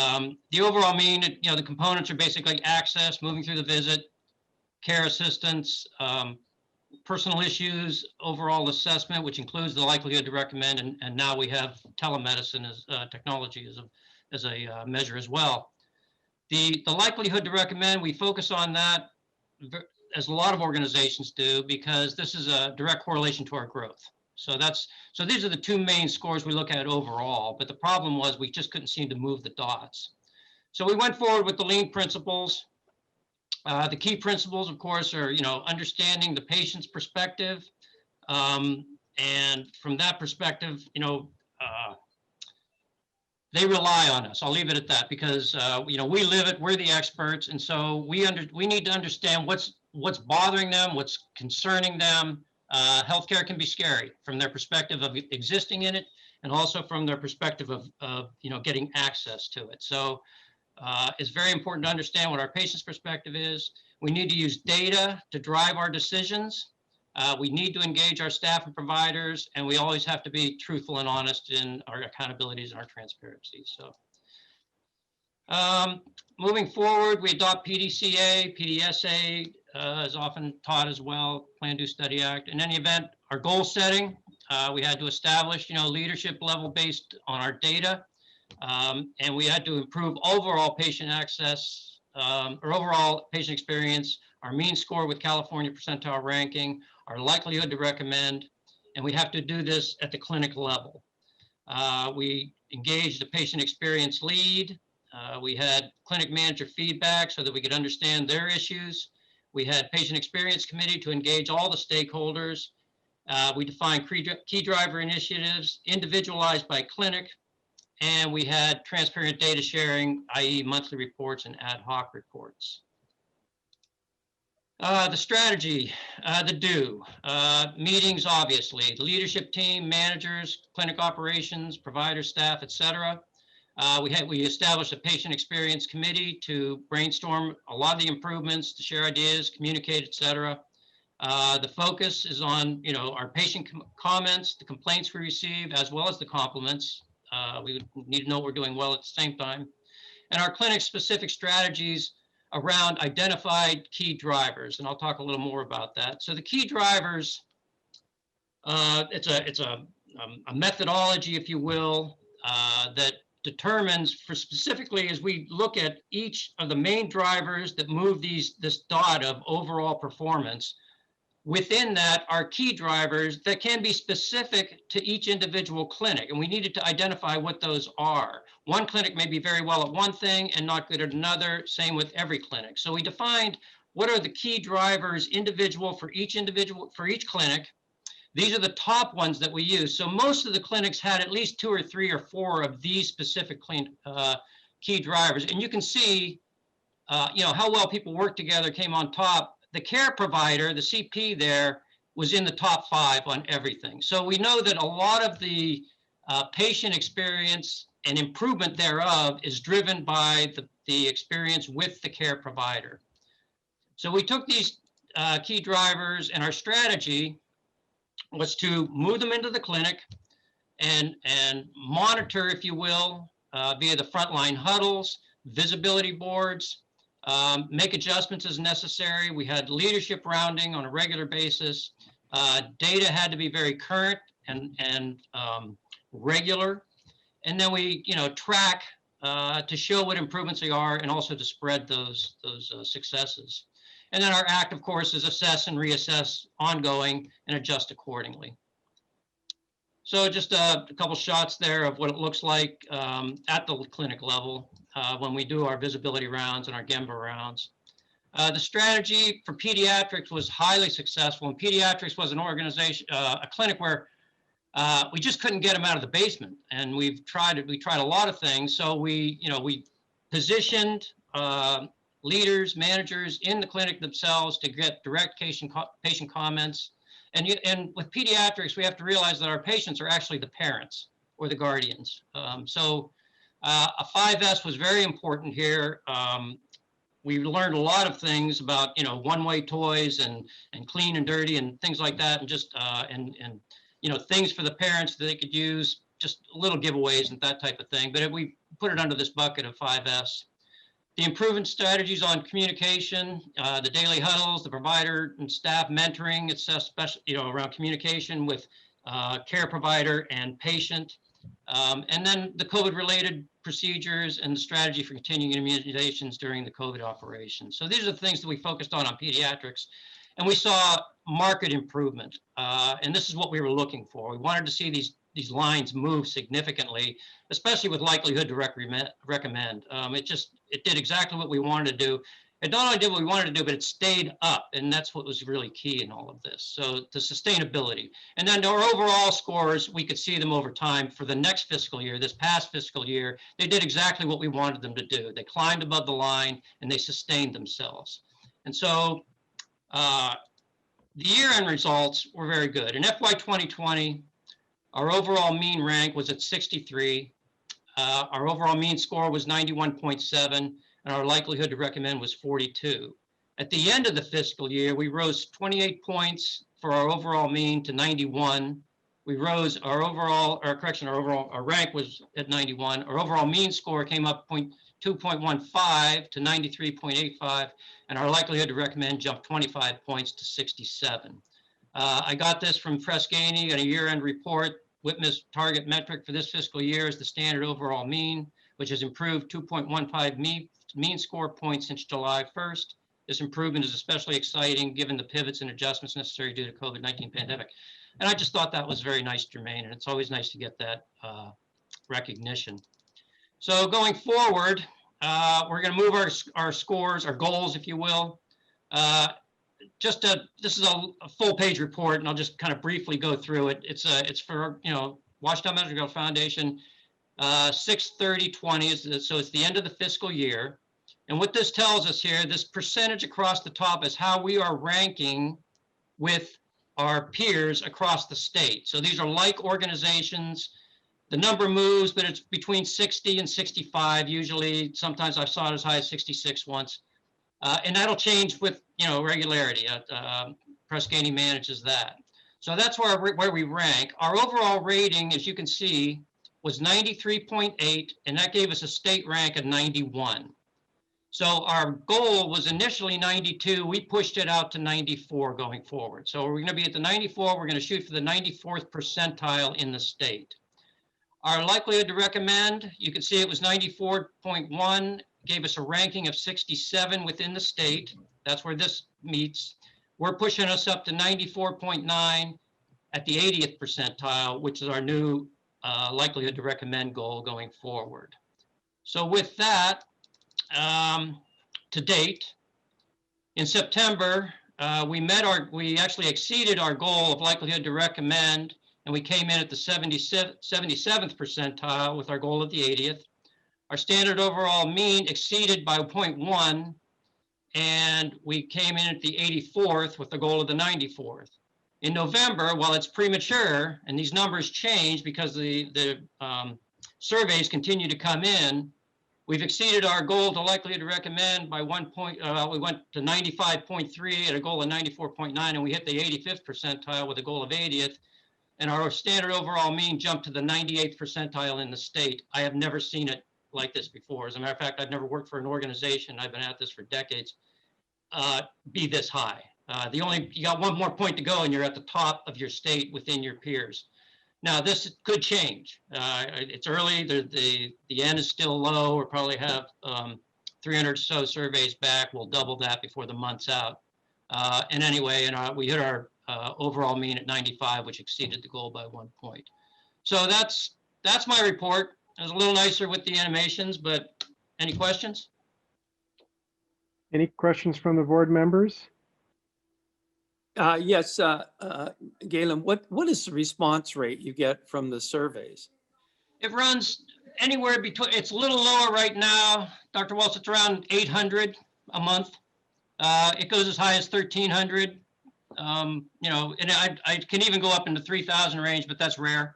the overall mean, the components are basically access, moving through the visit, care assistance, personal issues, overall assessment, which includes the likelihood to recommend, and now we have telemedicine as technology as a measure as well. The likelihood to recommend, we focus on that as a lot of organizations do because this is a direct correlation to our growth. So these are the two main scores we look at overall, but the problem was we just couldn't seem to move the dots. So we went forward with the lean principles. The key principles, of course, are, understanding the patient's perspective. And from that perspective, they rely on us. I'll leave it at that because, we live it, we're the experts. And so we need to understand what's bothering them, what's concerning them. Healthcare can be scary from their perspective of existing in it and also from their perspective of getting access to it. So it's very important to understand what our patient's perspective is. We need to use data to drive our decisions. We need to engage our staff and providers, and we always have to be truthful and honest in our accountabilities and our transparency. So moving forward, we adopt PDCA, PDSA is often taught as well, Plan, Do, Study, Act. In any event, our goal setting, we had to establish, leadership level based on our data. And we had to improve overall patient access or overall patient experience, our mean score with California percentile ranking, our likelihood to recommend, and we have to do this at the clinic level. We engaged a patient experience lead. We had clinic manager feedback so that we could understand their issues. We had patient experience committee to engage all the stakeholders. We defined key driver initiatives, individualized by clinic. And we had transparent data sharing, i.e. monthly reports and ad hoc reports. The strategy, the do, meetings, obviously, the leadership team, managers, clinic operations, providers, staff, et cetera. We established a patient experience committee to brainstorm a lot of the improvements, to share ideas, communicate, et cetera. The focus is on, our patient comments, the complaints we receive, as well as the compliments. We need to know we're doing well at the same time. And our clinic-specific strategies around identified key drivers, and I'll talk a little more about that. So the key drivers, it's a methodology, if you will, that determines for specifically as we look at each of the main drivers that move this dot of overall performance. Within that are key drivers that can be specific to each individual clinic, and we needed to identify what those are. One clinic may be very well at one thing and not good at another, same with every clinic. So we defined what are the key drivers for each clinic. These are the top ones that we use. So most of the clinics had at least 2 or 3 or 4 of these specific key drivers. And you can see, how well people work together came on top. The care provider, the CP there, was in the top 5 on everything. So we know that a lot of the patient experience and improvement thereof is driven by the experience with the care provider. So we took these key drivers, and our strategy was to move them into the clinic and monitor, if you will, via the frontline huddles, visibility boards, make adjustments as necessary. We had leadership rounding on a regular basis. Data had to be very current and regular. And then we, track to show what improvements they are and also to spread those successes. And then our act, of course, is assess and reassess ongoing and adjust accordingly. So just a couple shots there of what it looks like at the clinic level when we do our visibility rounds and our Gemba rounds. The strategy for pediatrics was highly successful, and pediatrics was an organization, a clinic where we just couldn't get them out of the basement, and we tried a lot of things. So we positioned leaders, managers in the clinic themselves to get direct patient comments. And with pediatrics, we have to realize that our patients are actually the parents or the guardians. So a 5S was very important here. We learned a lot of things about, one-way toys and clean and dirty and things like that, and just things for the parents that they could use, just little giveaways and that type of thing. But we put it under this bucket of 5S. The improvement strategies on communication, the daily huddles, the provider and staff mentoring, it's especially, around communication with care provider and patient. And then the COVID-related procedures and the strategy for continuing immunizations during the COVID operation. So these are the things that we focused on pediatrics, and we saw market improvement. And this is what we were looking for. We wanted to see these lines move significantly, especially with likelihood to recommend. It did exactly what we wanted to do. It not only did what we wanted to do, but it stayed up, and that's what was really key in all of this. So the sustainability. And then our overall scores, we could see them over time for the next fiscal year, this past fiscal year. They did exactly what we wanted them to do. They climbed above the line, and they sustained themselves. And so the year-end results were very good. In FY 2020, our overall mean rank was at 63. Our overall mean score was 91.7, and our likelihood to recommend was 42. At the end of the fiscal year, we rose 28 points for our overall mean to 91. We rose our rank was at 91. Our overall mean score came up 2.15 to 93.85, and our likelihood to recommend jumped 25 points to 67. I got this from Frescani in a year-end report. Witness target metric for this fiscal year is the standard overall mean, which has improved 2.15 mean score points since July 1st. This improvement is especially exciting given the pivots and adjustments necessary due to COVID-19 pandemic. And I just thought that was very nice, Jermaine, and it's always nice to get that recognition. So going forward, we're going to move our scores, our goals, if you will. This is a full page report, and I'll just kind of briefly go through it. It's for Washington Medical Foundation 6/30/20, so it's the end of the fiscal year. And what this tells us here, this percentage across the top is how we are ranking with our peers across the state. So these are like organizations. The number moves, but it's between 60 and 65 usually. Sometimes I saw it as high as 66 once. And that'll change with regularity. Frescani manages that. So that's where we rank. Our overall rating, as you can see, was 93.8, and that gave us a state rank of 91. So our goal was initially 92. We pushed it out to 94 going forward. So we're going to be at the 94. We're going to shoot for the 94th percentile in the state. Our likelihood to recommend, you can see it was 94.1, gave us a ranking of 67 within the state. That's where this meets. We're pushing us up to 94.9 at the 80th percentile, which is our new likelihood to recommend goal going forward. So with that, to date, in September, we actually exceeded our goal of likelihood to recommend, and we came in at the 77th percentile with our goal of the 80th. Our standard overall mean exceeded by 0.1, and we came in at the 84th with the goal of the 94th. In November, while it's premature, and these numbers change because the surveys continue to come in, we've exceeded our goal to likelihood to recommend by 1 point. We went to 95.3 at a goal of 94.9, and we hit the 85th percentile with a goal of 80th. And our standard overall mean jumped to the 98th percentile in the state. I have never seen it like this before. As a matter of fact, I've never worked for an organization, I've been at this for decades, be this high. You got one more point to go and you're at the top of your state within your peers. Now, this could change. It's early, the N is still low. We'll probably have 300 or so surveys back. We'll double that before the month's out. And anyway, we hit our overall mean at 95, which exceeded the goal by 1 point. So that's my report. It was a little nicer with the animations, but any questions? Any questions from the board members? Yes, Galen, what is the response rate you get from the surveys? It runs anywhere between, it's a little lower right now, Dr. Walsh, it's around 800 a month. It goes as high as 1,300. And I can even go up into 3,000 range, but that's rare.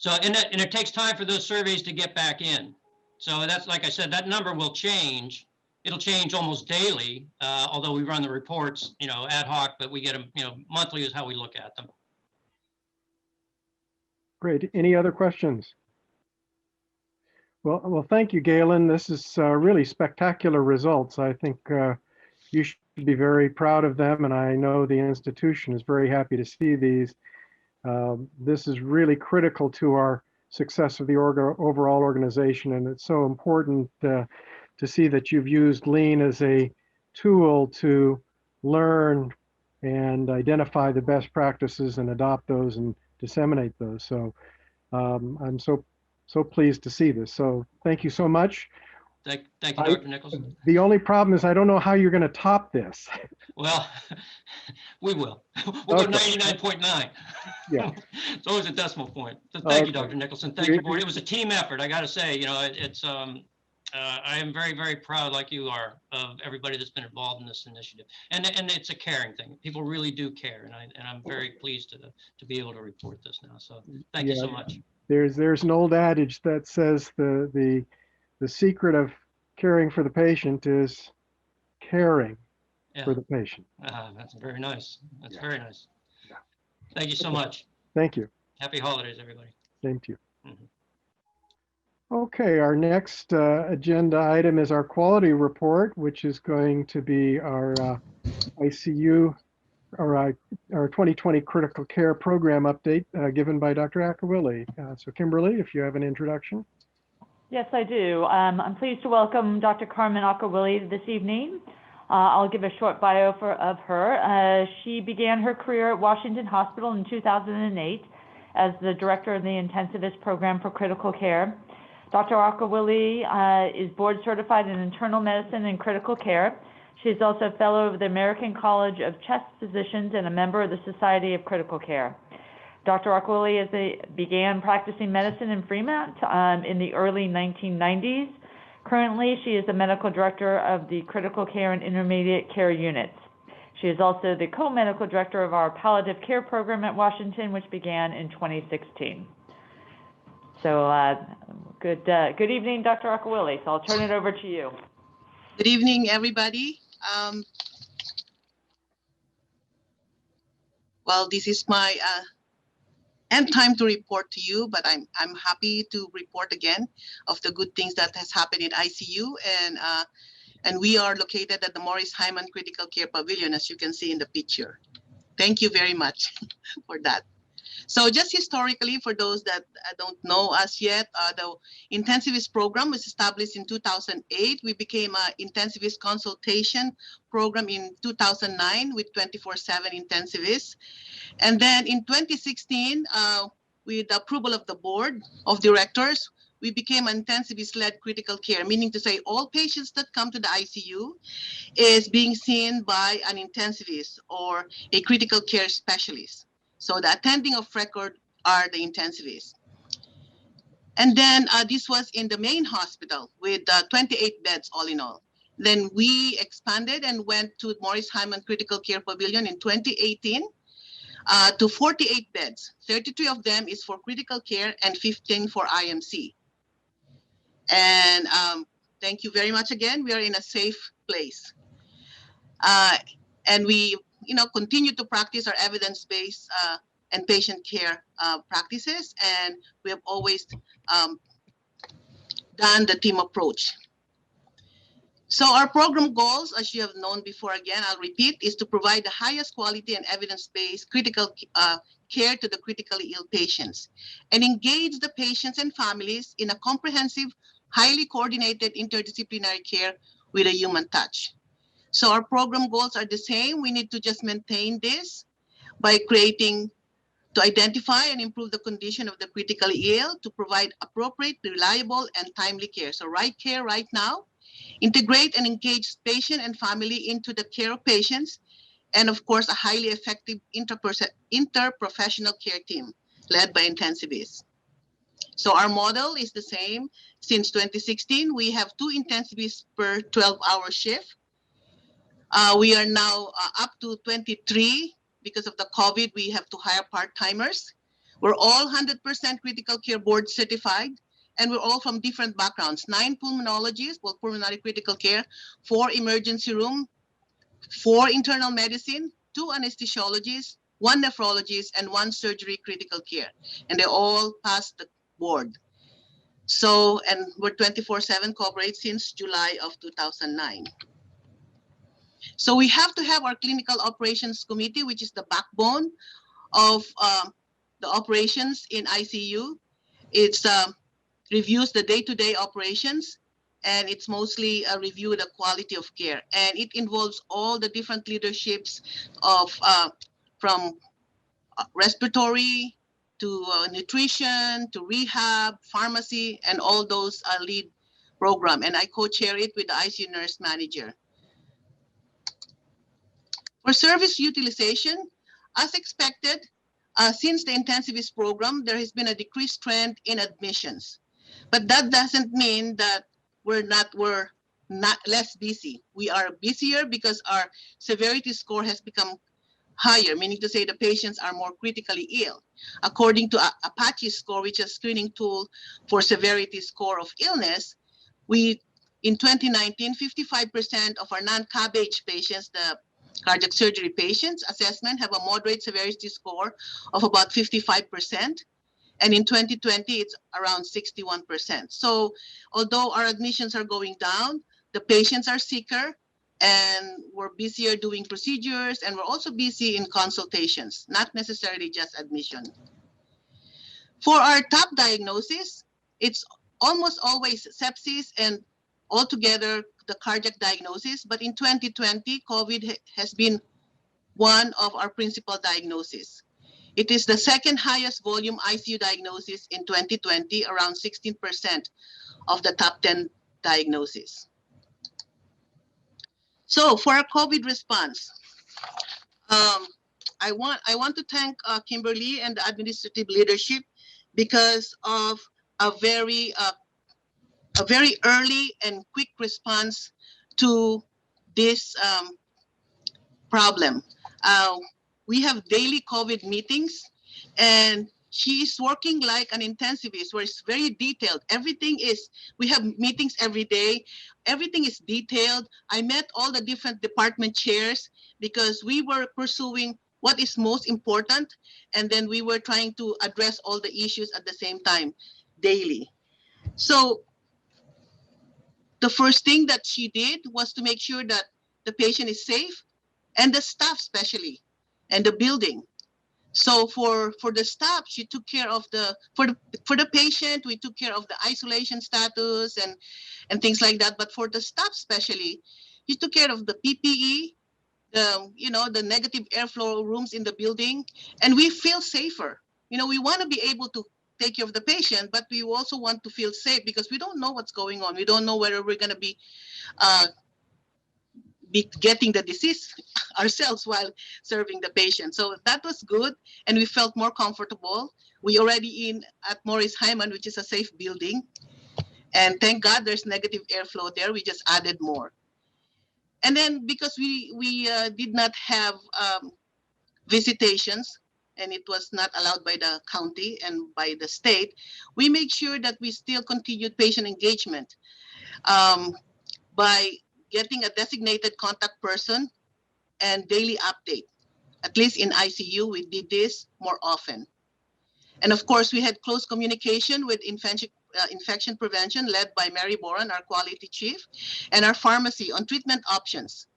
So, and it takes time for those surveys to get back in. So that's, like I said, that number will change. It'll change almost daily, although we run the reports, ad hoc, but we get them, monthly is how we look at them. Great. Any other questions? Well, thank you, Galen. This is really spectacular results. I think you should be very proud of them, and I know the institution is very happy to see these. This is really critical to our success of the overall organization, and it's so important to see that you've used Lean as a tool to learn and identify the best practices and adopt those and disseminate those. So I'm so pleased to see this. So thank you so much. Thank you, Dr. Nicholson. The only problem is I don't know how you're going to top this. Well, we will. We'll Okay. go 99.9. Yeah. It's always a decimal point. So thank you, Okay. Dr. Nicholson. Thank you, board. It was a team effort. I got to say, it's I am very, very proud, like you are, of everybody that's been involved in this initiative. And it's a caring thing. People really do care, and I'm very pleased to be able to report this now. So thank you so much. There's an old adage that says the secret of caring for the patient is caring for the patient. That's very nice. That's Yeah. very nice. Yeah. Thank you so much. Thank you. Happy holidays, everybody. Same to you. Mhm. Okay, our next agenda item is our quality report, which is going to be our ICU, or our 2020 critical care program update given by Dr. Akawili. So Kimberly, if you have an introduction. Yes, I do. I'm pleased to welcome Dr. Carmen Akawili this evening. I'll give a short bio of her. She began her career at Washington Hospital in 2008 as the director of the intensivist program for critical care. Dr. Akawili is board certified in internal medicine and critical care. She's also a fellow of the American College of Chest Physicians and a member of the Society of Critical Care. Dr. Akawili began practicing medicine in Fremont in the early 1990s. Currently, she is the medical director of the critical care and intermediate care units. She is also the co-medical director of our palliative care program at Washington, which began in 2016. So good evening, Dr. Akawili. So I'll turn it over to you. Good evening, everybody. Well, this is my end time to report to you, but I'm happy to report again of the good things that has happened in ICU, and we are located at the Morris Hyman Critical Care Pavilion, as you can see in the picture. Thank you very much for that. So just historically, for those that don't know us yet, the intensivist program was established in 2008. We became an intensivist consultation program in 2009 with 24/7 intensivists. And then in 2016, with the approval of the board of directors, we became intensivist-led critical care, meaning to say all patients that come to the ICU is being seen by an intensivist or a critical care specialist. So the attending of record are the intensivists. And then this was in the main hospital with 28 beds all in all. Then we expanded and went to Morris Hyman Critical Care Pavilion in 2018 to 48 beds. 33 of them is for critical care and 15 for IMC. And thank you very much again. We are in a safe place. And we continue to practice our evidence-based and patient care practices. And we have always done the team approach. So our program goals, as you have known before, again, I'll repeat, is to provide the highest quality and evidence-based critical care to the critically ill patients and engage the patients and families in a comprehensive, highly coordinated interdisciplinary care with a human touch. So our program goals are the same. We need to just maintain this by creating, to identify and improve the condition of the critically ill, to provide appropriate, reliable, and timely care. So right care right now, integrate and engage patient and family into the care of patients, and of course, a highly effective interprofessional care team led by intensivists. So our model is the same. Since 2016, we have 2 intensivists per 12-hour shift. We are now up to 23. Because of the COVID, we have to hire part-timers. We're all 100% critical care board certified, and we're all from different backgrounds. 9 pulmonologists, well, pulmonary critical care, 4 emergency room, 4 internal medicine, 2 anesthesiologists, 1 nephrologist, and 1 surgery critical care. And they all passed the board. So, and we're 24/7 corporate since July of 2009. So we have to have our clinical operations committee, which is the backbone of the operations in ICU. It's reviews the day-to-day operations, and it's mostly review the quality of care. And it involves all the different leaderships of from respiratory to nutrition to rehab, pharmacy, and all those lead program. And I co-chair it with the ICU nurse manager. For service utilization, as expected, since the intensivist program, there has been a decreased trend in admissions. But that doesn't mean that we're not less busy. We are busier because our severity score has become higher, meaning to say the patients are more critically ill. According to Apache score, which is a screening tool for severity score of illness, in 2019, 55% of our non-CABG patients, the cardiac surgery patients assessment, have a moderate severity score of about 55%. And in 2020, it's around 61%. So although our admissions are going down, the patients are sicker and we're busier doing procedures, and we're also busy in consultations, not necessarily just admission. For our top diagnosis, it's almost always sepsis and altogether the cardiac diagnosis. But in 2020, COVID has been one of our principal diagnoses. It is the second highest volume ICU diagnosis in 2020, around 16% of the top 10 diagnoses. So for our COVID response, I want to thank Kimberly and the administrative leadership because of a very early and quick response to this problem. We have daily COVID meetings, and she is working like an intensivist where it's very detailed. We have meetings every day. Everything is detailed. I met all the different department chairs because we were pursuing what is most important, and then we were trying to address all the issues at the same time daily. So the first thing that she did was to make sure that the patient is safe, and the staff especially, and the building. So for the staff, she took care of for the patient, we took care of the isolation status and things like that. But for the staff especially, he took care of the PPE, the negative airflow rooms in the building, and we feel safer. We want to be able to take care of the patient, but we also want to feel safe because we don't know what's going on. We don't know whether we're going to be getting the disease ourselves while serving the patient. So that was good, and we felt more comfortable. We already in at Morris Hyman, which is a safe building, and thank God there's negative airflow there. We just added more. And then because we did not have visitations, and it was not allowed by the county and by the state, we make sure that we still continued patient engagement by getting a designated contact person and daily update. At least in ICU, we did this more often. And of course, we had close communication with infection prevention led by Mary Boran, our quality chief, and our pharmacy on treatment options.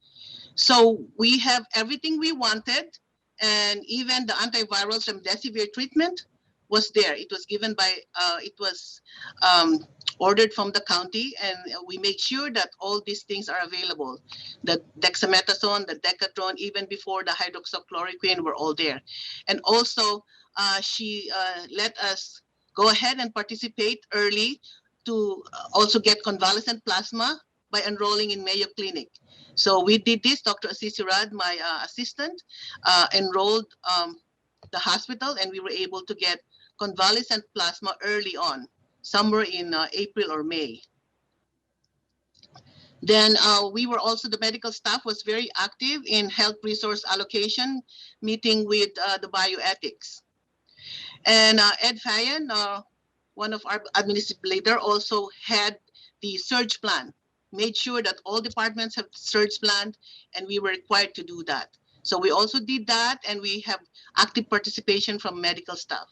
So we have everything we wanted, and even the antiviral remdesivir treatment was there. It was given by, ordered from the county, and we make sure that all these things are available. The dexamethasone, the decathlon, even before the hydroxychloroquine were all there. And also, she let us go ahead and participate early to also get convalescent plasma by enrolling in Mayo Clinic. So we did this. Dr. Asisirad, my assistant, enrolled the hospital, and we were able to get convalescent plasma early on, somewhere in April or May. Then we were also, the medical staff was very active in health resource allocation, meeting with the bioethics. And Ed Fayan, one of our administrative leader, also had the surge plan, made sure that all departments have surge plan, and we were required to do that. So we also did that, and we have active participation from medical staff.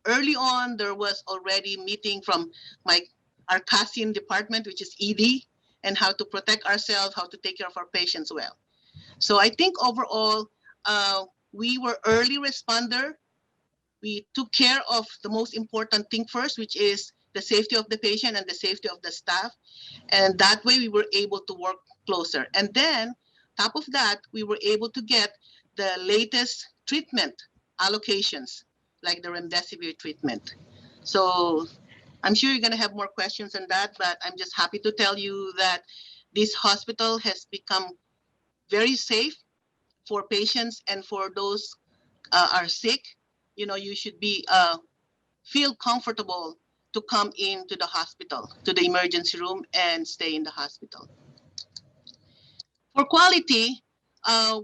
Early on, there was already meeting from our CASIN department, which is ED, and how to protect ourselves, how to take care of our patients well. So I think overall, we were early responder. We took care of the most important thing first, which is the safety of the patient and the safety of the staff. And that way we were able to work closer. And then, top of that, we were able to get the latest treatment allocations, like the remdesivir treatment. So I'm sure you're going to have more questions on that, but I'm just happy to tell you that this hospital has become very safe for patients, and for those are sick. You know, you should be feel comfortable to come into the hospital, to the emergency room, and stay in the hospital. For quality,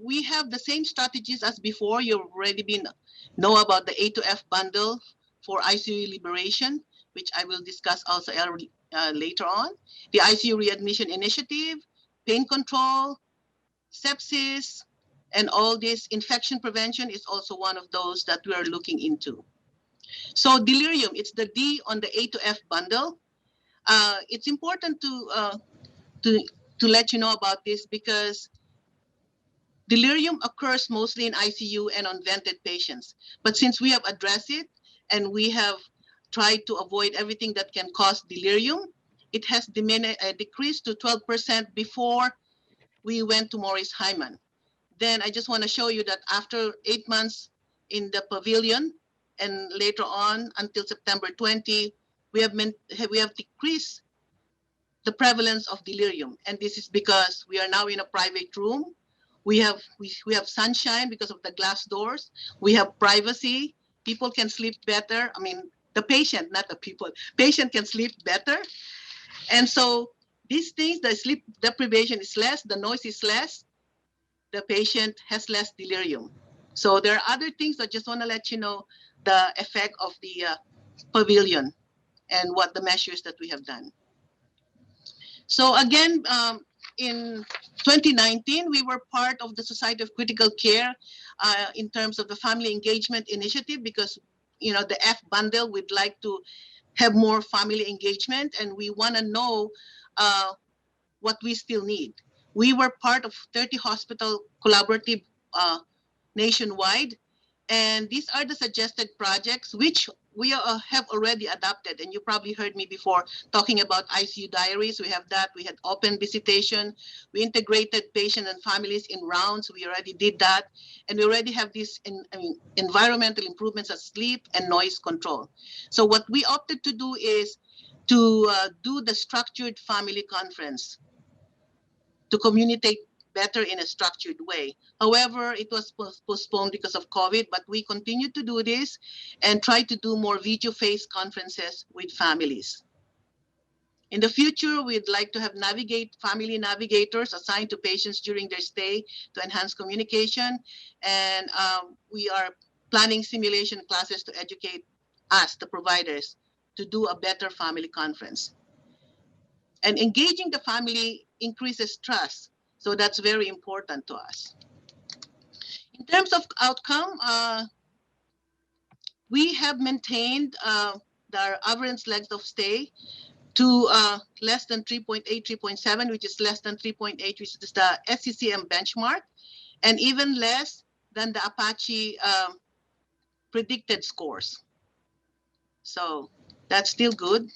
we have the same strategies as before. You've already know about the A to F bundle for ICU liberation, which I will discuss also later on. The ICU readmission initiative, pain control, sepsis, and all this infection prevention is also one of those that we are looking into. So delirium, it's the D on the A to F bundle. It's important to let you know about this because delirium occurs mostly in ICU and on vented patients. But since we have addressed it and we have tried to avoid everything that can cause delirium, it has decreased to 12% before we went to Morris Hyman. Then I just want to show you that after 8 months in the pavilion and later on until September 20, we have decreased the prevalence of delirium. And this is because we are now in a private room. We have sunshine because of the glass doors. We have privacy. People can sleep better. I mean, the patient, not the people. Patient can sleep better. And so these things, the sleep deprivation is less, the noise is less, the patient has less delirium. So there are other things I just want to let you know the effect of the pavilion and what the measures that we have done. So again, in 2019, we were part of the Society of Critical Care in terms of the Family Engagement Initiative because, you know, the F bundle, we'd like to have more family engagement and we want to know what we still need. We were part of 30 hospital collaborative nationwide, And these are the suggested projects which we have already adopted. And you probably heard me before talking about ICU diaries. We have that. We had open visitation. We integrated patient and families in rounds. We already did that. And we already have these environmental improvements as sleep and noise control. So what we opted to do is to do the structured family conference to communicate better in a structured way. However, it was postponed because of COVID, but we continue to do this and try to do more video-based conferences with families. In the future, we'd like to have family navigators assigned to patients during their stay to enhance communication. And we are planning simulation classes to educate us, the providers, to do a better family conference. And engaging the family increases trust. So that's very important to us. In terms of outcome, we have maintained our average length of stay to less than 3.8, 3.7, which is less than 3.8, which is the SCCM benchmark, and even less than the Apache predicted scores. So that's still good.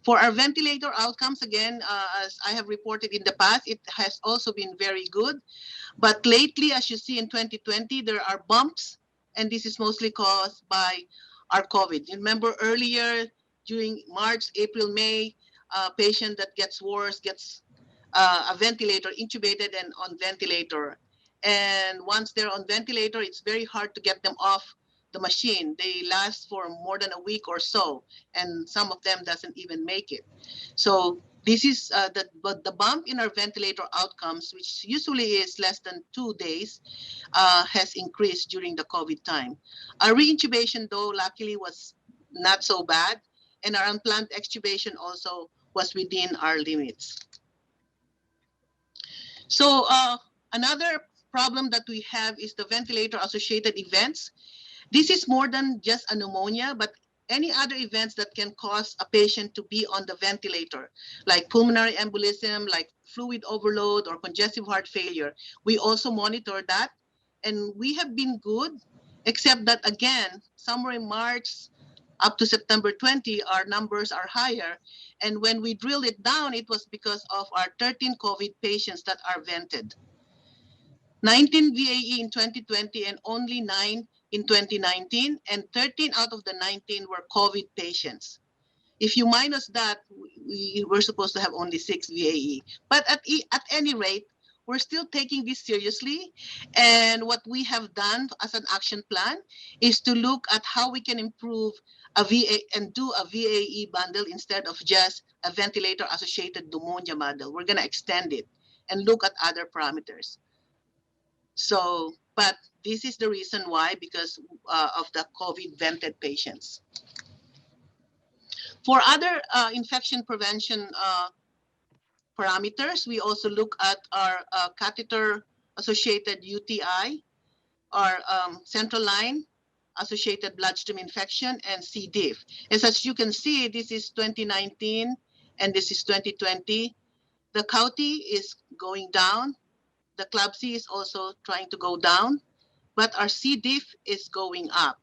For our ventilator outcomes, again, as I have reported in the past, it has also been very good. But lately, as you see in 2020, there are bumps, and this is mostly caused by our COVID. You remember earlier during March, April, May, a patient that gets worse gets a ventilator, intubated and on ventilator. And once they're on ventilator, it's very hard to get them off the machine. They last for more than a week or so, and some of them doesn't even make it. So this is the bump in our ventilator outcomes, which usually is less than 2 days, has increased during the COVID time. Our reintubation, though, luckily was not so bad, and our unplanned extubation also was within our limits. So another problem that we have is the ventilator-associated events. This is more than just a pneumonia, but any other events that can cause a patient to be on the ventilator, like pulmonary embolism, like fluid overload or congestive heart failure. We also monitor that, and we have been good, except that, again, somewhere in March up to September 20, our numbers are higher. And when we drilled it down, it was because of our 13 COVID patients that are vented. 19 VAE in 2020 and only 9 in 2019, and 13 out of the 19 were COVID patients. If you minus that, we were supposed to have only 6 VAE. But at any rate, we're still taking this seriously. And what we have done as an action plan is to look at how we can improve a VA and do a VAE bundle instead of just a ventilator-associated pneumonia model. We're going to extend it and look at other parameters. So, but this is the reason why, because of the COVID vented patients. For other infection prevention parameters, we also look at our catheter-associated UTI, our central line associated bloodstream infection, and C. diff. As you can see, this is 2019 and this is 2020. The CAUTI is going down. The CLABSI is also trying to go down, but our C. diff is going up.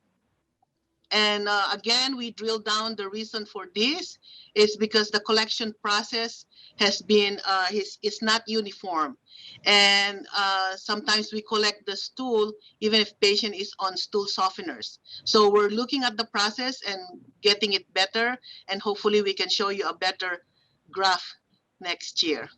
And again, we drill down the reason for this is because the collection process has been, is not uniform. And sometimes we collect the stool even if patient is on stool softeners. So we're looking at the process and getting it better, and hopefully we can show you a better graph next year.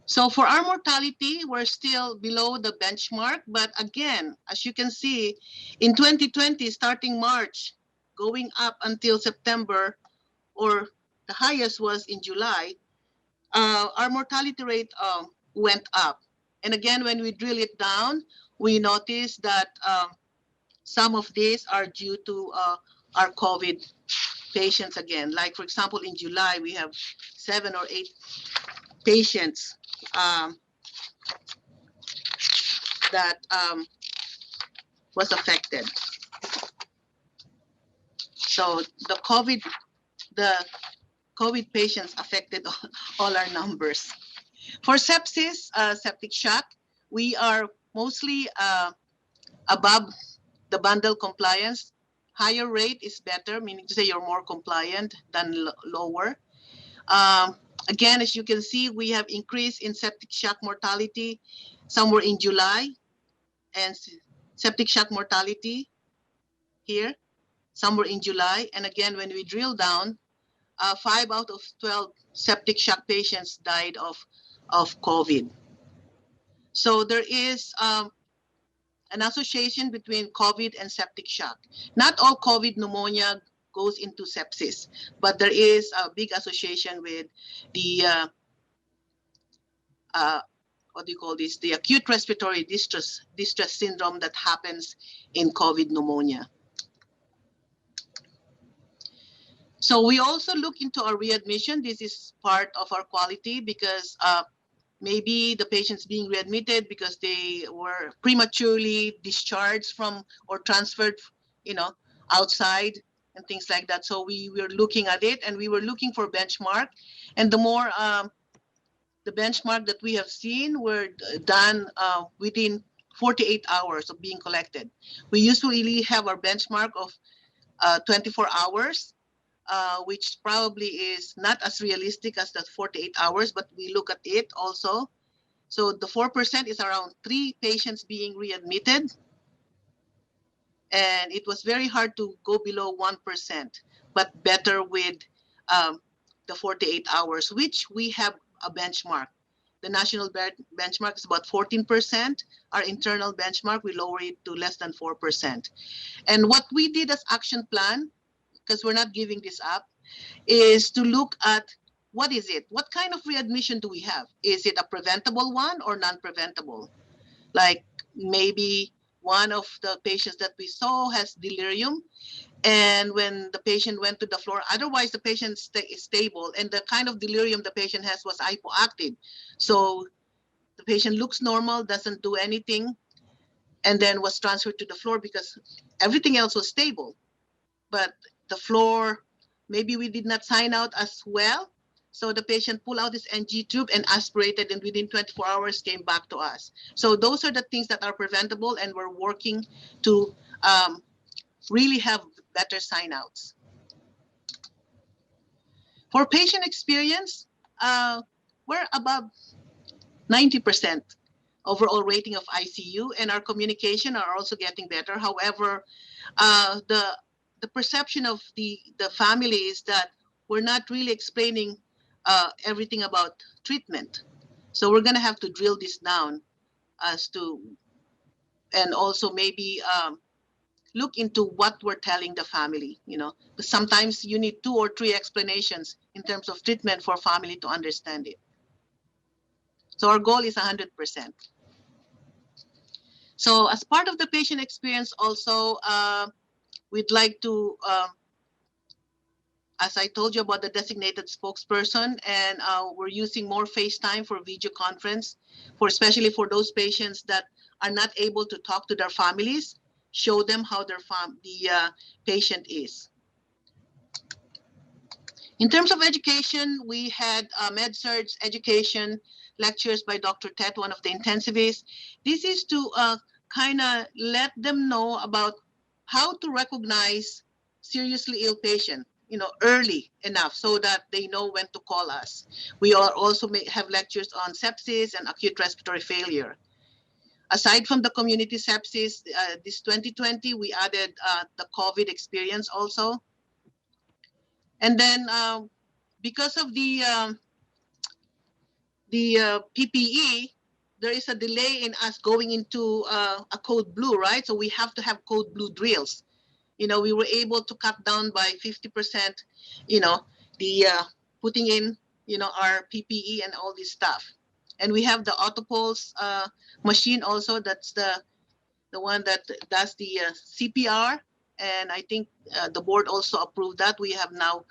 So for our mortality, we're still below the benchmark. But again, as you can see, in 2020, starting March, going up until September, or the highest was in July, our mortality rate went up. And again, when we drill it down, we notice that some of these are due to our COVID patients again. Like, for example, in July, we have 7 or 8 patients that was affected. So the COVID patients affected all our numbers. For sepsis, septic shock, we are mostly above the bundle compliance. Higher rate is better, meaning to say you're more compliant than lower. Again, as you can see, we have increase in septic shock mortality somewhere in July, and septic shock mortality here somewhere in July. And again, when we drill down, 5 out of 12 septic shock patients died of COVID. So there is an association between COVID and septic shock. Not all COVID pneumonia goes into sepsis, but there is a big association with the what do you call this? The acute respiratory distress syndrome that happens in COVID pneumonia. So we also look into our readmission. This is part of our quality because maybe the patients being readmitted because they were prematurely discharged from or transferred, outside and things like that. So we were looking at it and we were looking for benchmark. And the more the benchmark that we have seen were done within 48 hours of being collected. We usually have our benchmark of 24 hours. Which probably is not as realistic as the 48 hours, but we look at it also. So the 4% is around 3 patients being readmitted. And it was very hard to go below 1%, but better with the 48 hours, which we have a benchmark. The national benchmark is about 14%. Our internal benchmark, we lower it to less than 4%. And what we did as action plan, because we're not giving this up, is to look at what is it? What kind of readmission do we have? Is it a preventable one or non-preventable? Like maybe one of the patients that we saw has delirium, and when the patient went to the floor, otherwise the patient is stable, and the kind of delirium the patient has was hypoactive. So the patient looks normal, doesn't do anything, and then was transferred to the floor because everything else was stable. But the floor, maybe we did not sign out as well. So the patient pulled out his NG tube and aspirated, and within 24 hours came back to us. So those are the things that are preventable, and we're working to really have better sign outs. For patient experience, we're above 90% overall rating of ICU, and our communication are also getting better. However, the perception of the family is that we're not really explaining everything about treatment. So we're going to have to drill this down as to, and also maybe look into what we're telling the family, because sometimes you need 2 or 3 explanations in terms of treatment for family to understand it. So our goal is 100%. So as part of the patient experience also, we'd like to, as I told you about the designated spokesperson, and we're using more FaceTime for video conference, especially for those patients that are not able to talk to their families, show them how the patient is. In terms of education, we had med-surg education lectures by Dr. Tet, one of the intensivists. This is to kind of let them know about how to recognize seriously ill patient, early enough so that they know when to call us. We also have lectures on sepsis and acute respiratory failure. Aside from the community sepsis, this 2020, we added the COVID experience also. And then because of the PPE, there is a delay in us going into a code blue, right? So we have to have code blue drills. We were able to cut down by 50%, the putting in, our PPE and all this stuff. And we have the Autopulse machine also. That's the one that does the CPR. And I think the board also approved that. We have now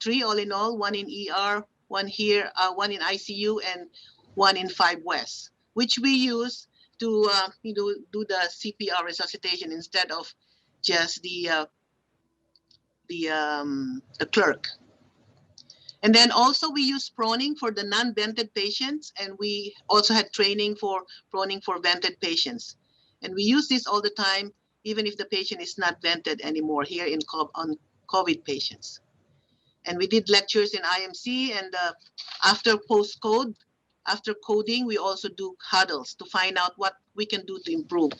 3 all in all, 1 in ER, 1 here, 1 in ICU, and 1 in 5 West, which we use to do the CPR resuscitation instead of just the clerk. And then also we use proning for the non-vented patients, and we also had training for proning for vented patients. And we use this all the time, even if the patient is not vented anymore here on COVID patients. And we did lectures in IMC, and after coding, we also do huddles to find out what we can do to improve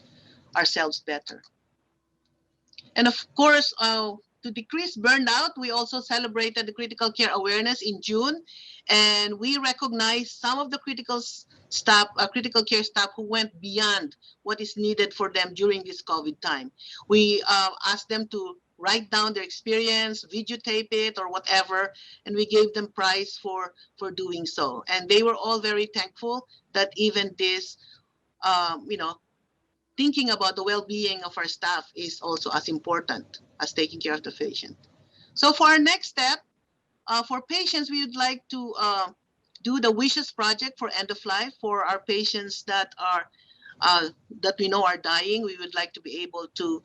ourselves better. And of course, to decrease burnout, we also celebrated the critical care awareness in June, and we recognized some of the critical care staff who went beyond what is needed for them during this COVID time. We asked them to write down their experience, videotape it or whatever, and we gave them prize for doing so. And they were all very thankful that even this, thinking about the well-being of our staff is also as important as taking care of the patient. So for our next step, for patients, we would like to do the Wishes Project for end of life for our patients that we know are dying. We would like to be able to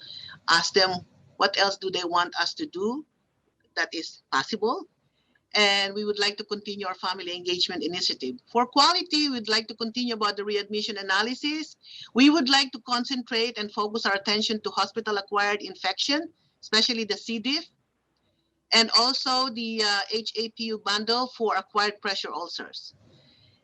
ask them what else do they want us to do that is possible. And we would like to continue our family engagement initiative. For quality, we'd like to continue about the readmission analysis. We would like to concentrate and focus our attention to hospital-acquired infection, especially the C. diff, and also the HAPU bundle for acquired pressure ulcers.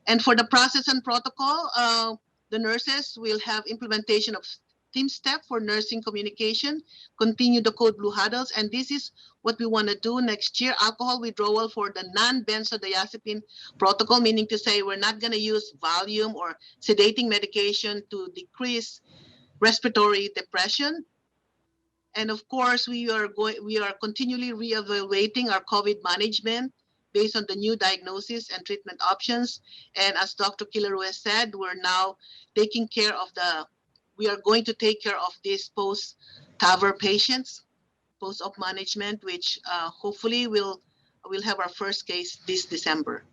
And for the process and protocol, the nurses will have implementation of team step for nursing communication, continue the code blue huddles, and this is what we want to do next year, alcohol withdrawal for the non-benzodiazepine protocol, meaning to say we're not going to use Valium or sedating medication to decrease respiratory depression. And of course, we are continually reevaluating our COVID management based on the new diagnosis and treatment options. And as Dr. Kilarues said, we are going to take care of these post-TAVR patients, post-op management, which hopefully we'll have our first case this December.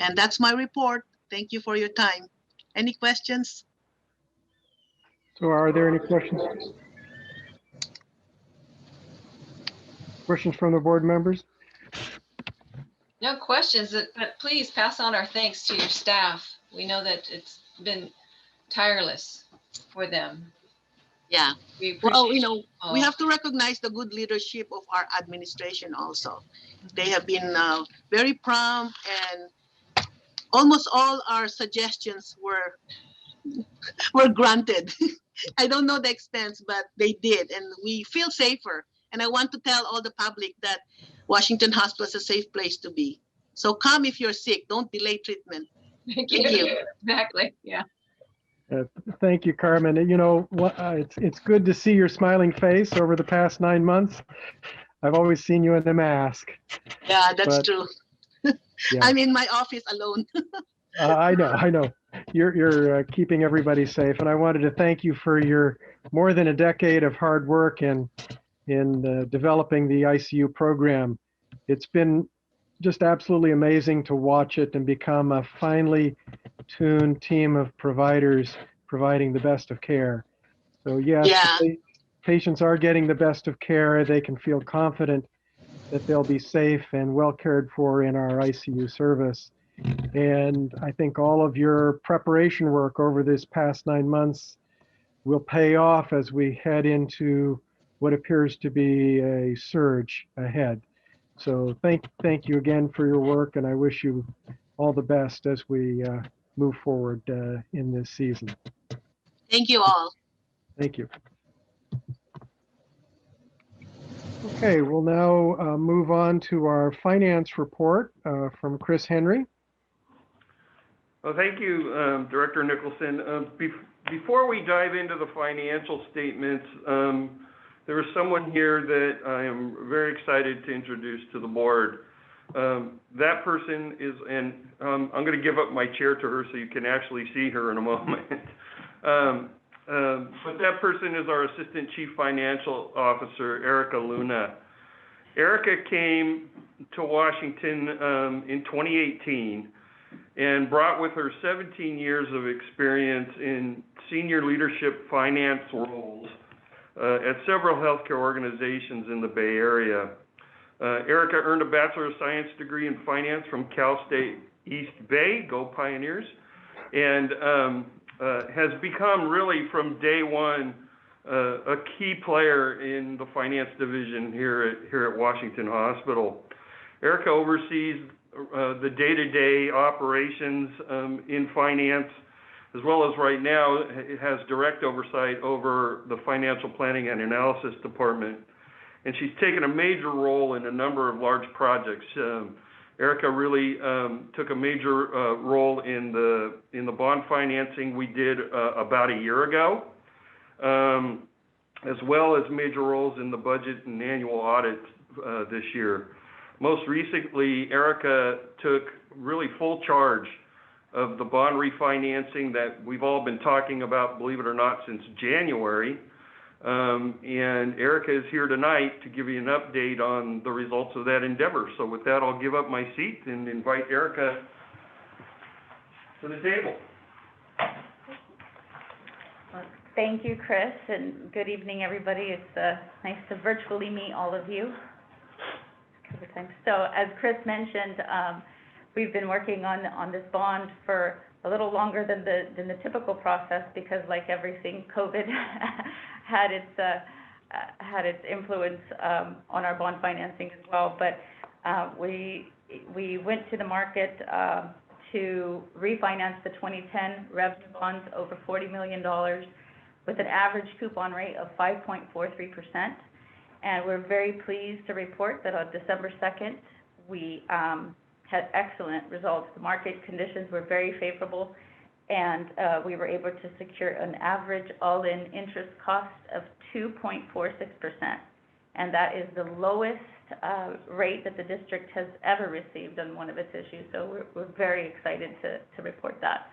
And that's my report. Thank you for your time. Any questions? So are there any questions? Questions from the board members? No questions, but please pass on our thanks to your staff. We know that it's been tireless for them. Yeah. We Well, appreciate we have to recognize the good leadership of our administration also. They have been very prompt, and almost all our suggestions were granted. I don't know the expense, but they did, and we feel safer. And I want to tell all the public that Washington Hospital is a safe place to be. So come if you're sick. Don't delay treatment. Thank you. Exactly. Yeah. Thank you, Carmen. It's good to see your smiling face over the past 9 months. I've always seen you in a mask. Yeah, that's true. Yeah. I'm in my office alone. I know. You're keeping everybody safe, and I wanted to thank you for your more than a decade of hard work in developing the ICU program. It's been just absolutely amazing to watch it and become a finely tuned team of providers providing the best of care. So yes, patients are getting the best of care. They can feel confident that they'll be safe and well cared for in our ICU service. And I think all of your preparation work over this past 9 months will pay off as we head into what appears to be a surge ahead. So thank you again for your work, and I wish you all the best as we move forward in this season. Thank you all. Thank you. Okay, we'll now move on to our finance report from Chris Henry. Well, thank you, Director Nicholson. Before we dive into the financial statements, there is someone here that I am very excited to introduce to the board. That person is, and I'm going to give up my chair to her so you can actually see her in a moment. But that person is our Assistant Chief Financial Officer, Erica Luna. Erica came to Washington in 2018 and brought with her 17 years of experience in senior leadership finance roles at several healthcare organizations in the Bay Area. Erica earned a Bachelor of Science degree in Finance from Cal State East Bay, go Pioneers, and has become really from day one a key player in the finance division here at Washington Hospital. Erica oversees the day-to-day operations in finance, as well as right now it has direct oversight over the financial planning and analysis department. And she's taken a major role in a number of large projects. Erica really took a major role in the bond financing we did about a year ago, as well as major roles in the budget and annual audit this year. Most recently, Erica took really full charge of the bond refinancing that we've all been talking about, believe it or not, since January. And Erica is here tonight to give you an update on the results of that endeavor. So with that, I'll give up my seat and invite Erica to the table. Thank you, Chris, and good evening, everybody. It's nice to virtually meet all of you. So as Chris mentioned, we've been working on this bond for a little longer than the typical process because, like everything, COVID had its influence on our bond financing as well. But we went to the market to refinance the 2010 revenue bonds over $40 million with an average coupon rate of 5.43%. And we're very pleased to report that on December 2nd, we had excellent results. The market conditions were very favorable, and we were able to secure an average all-in interest cost of 2.46%. And that is the lowest rate that the district has ever received on one of its issues. So we're very excited to report that.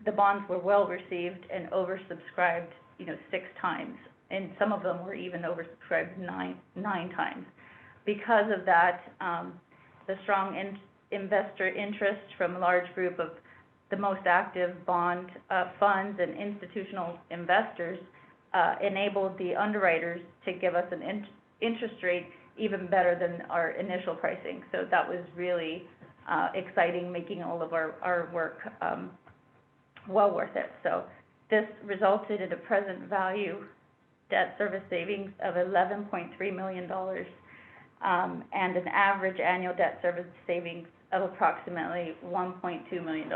The bonds were well received and oversubscribed, 6 times. And some of them were even oversubscribed nine times. Because of that, the strong investor interest from a large group of the most active bond funds and institutional investors enabled the underwriters to give us an interest rate even better than our initial pricing. So that was really exciting, making all of our work well worth it. So this resulted in a present value debt service savings of $11.3 million and an average annual debt service savings of approximately $1.2 million.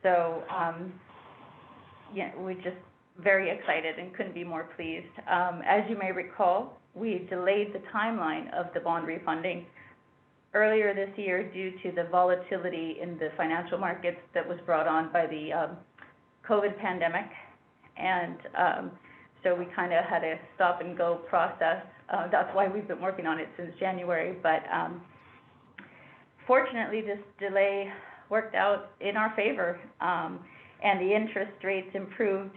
So we're just very excited and couldn't be more pleased. As you may recall, we delayed the timeline of the bond refunding earlier this year due to the volatility in the financial markets that was brought on by the COVID pandemic. And so we kind of had a stop and go process. That's why we've been working on it since January. But fortunately, this delay worked out in our favor, and the interest rates improved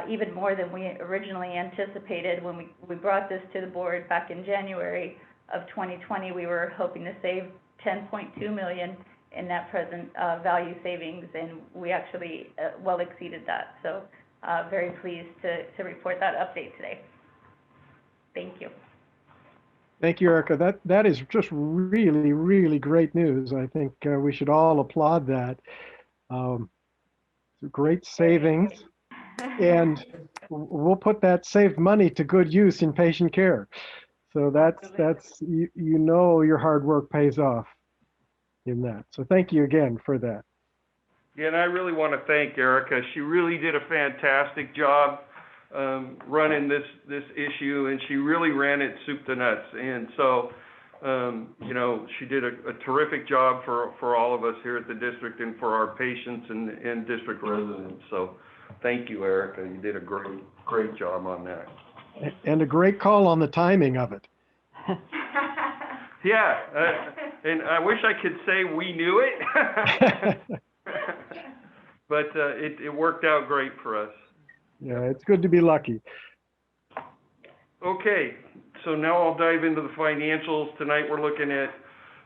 even more than we originally anticipated. When we brought this to the board back in January of 2020, we were hoping to save $10.2 million in net present value savings, and we actually well exceeded that. So very pleased to report that update today. Thank you. Thank you, Erica. That is just really, really great news. I think we should all applaud that. Great savings, and we'll put that saved money to good use in patient care. So that's your hard work pays off in that. So thank you again for that. Yeah, and I really want to thank Erica. She really did a fantastic job running this issue, and she really ran it soup to nuts. And so, she did a terrific job for all of us here at the district and for our patients and district residents. So thank you, Erica. You did a great job on that. And a great call on the timing of it. Yeah, and I wish I could say we knew it. But it worked out great for us. Yeah, it's good to be lucky. Okay, so now I'll dive into the financials. Tonight we're looking at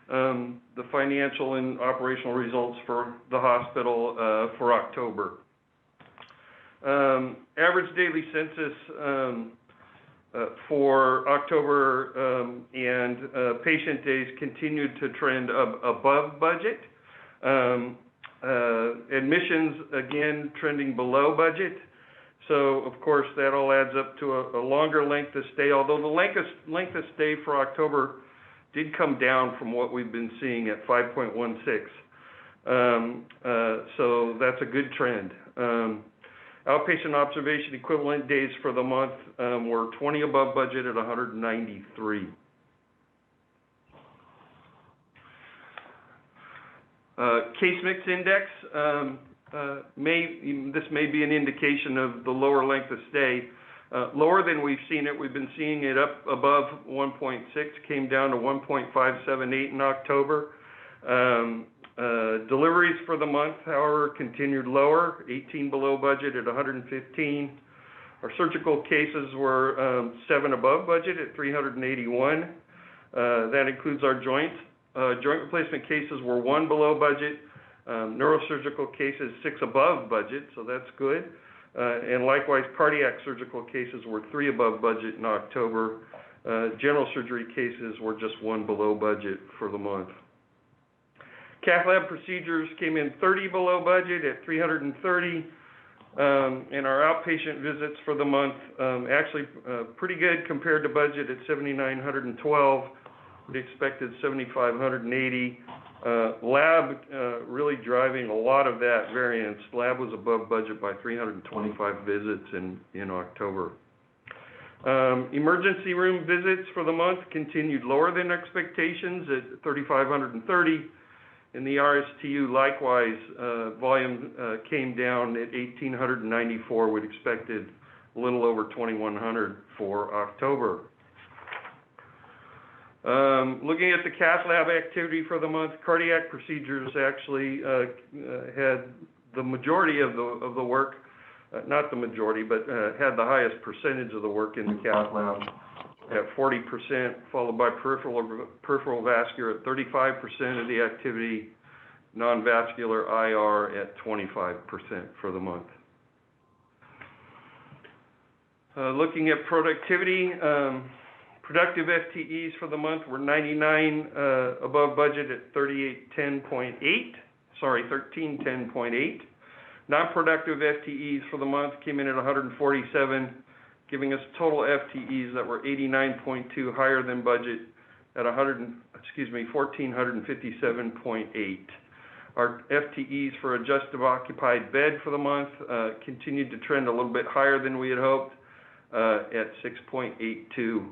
the financial and operational results for the hospital for October. Average daily census for October, and patient days continued to trend above budget. Admissions, again, trending below budget. So, of course, that all adds up to a longer length of stay, although the length of stay for October did come down from what we've been seeing at 5.16. So that's a good trend. Outpatient observation equivalent days for the month were 20 above budget at 193. Case mix index, this may be an indication of the lower length of stay. Lower than we've seen it. We've been seeing it up above 1.6, came down to 1.578 in October. Deliveries for the month, however, continued lower, 18 below budget at 115. Our surgical cases were 7 above budget at 381. That includes our joints. Joint replacement cases were 1 below budget. Neurosurgical cases 6 above budget, so that's good. And likewise, cardiac surgical cases were 3 above budget in October. General surgery cases were just 1 below budget for the month. Cath lab procedures came in 30 below budget at 330. And our outpatient visits for the month, actually pretty good compared to budget at 7,912. We expected 7,580. Lab really driving a lot of that variance. Lab was above budget by 325 visits in October. Emergency room visits for the month continued lower than expectations at 3,530. In the RSTU, likewise, volume came down at 1,894. We'd expected a little over 2,100 for October. Looking at the cath lab activity for the month, cardiac procedures actually had the majority of the work, not the majority, but had the highest percentage of the work in the cath lab at 40%, followed by peripheral vascular at 35% of the activity, non-vascular IR at 25% for the month. Looking at productivity, productive FTEs for the month were 99 above budget at 1310.8. Non-productive FTEs for the month came in at 147, giving us total FTEs that were 89.2 higher than budget at 1,457.8. Our FTEs for adjusted occupied bed for the month continued to trend a little bit higher than we had hoped at 6.82.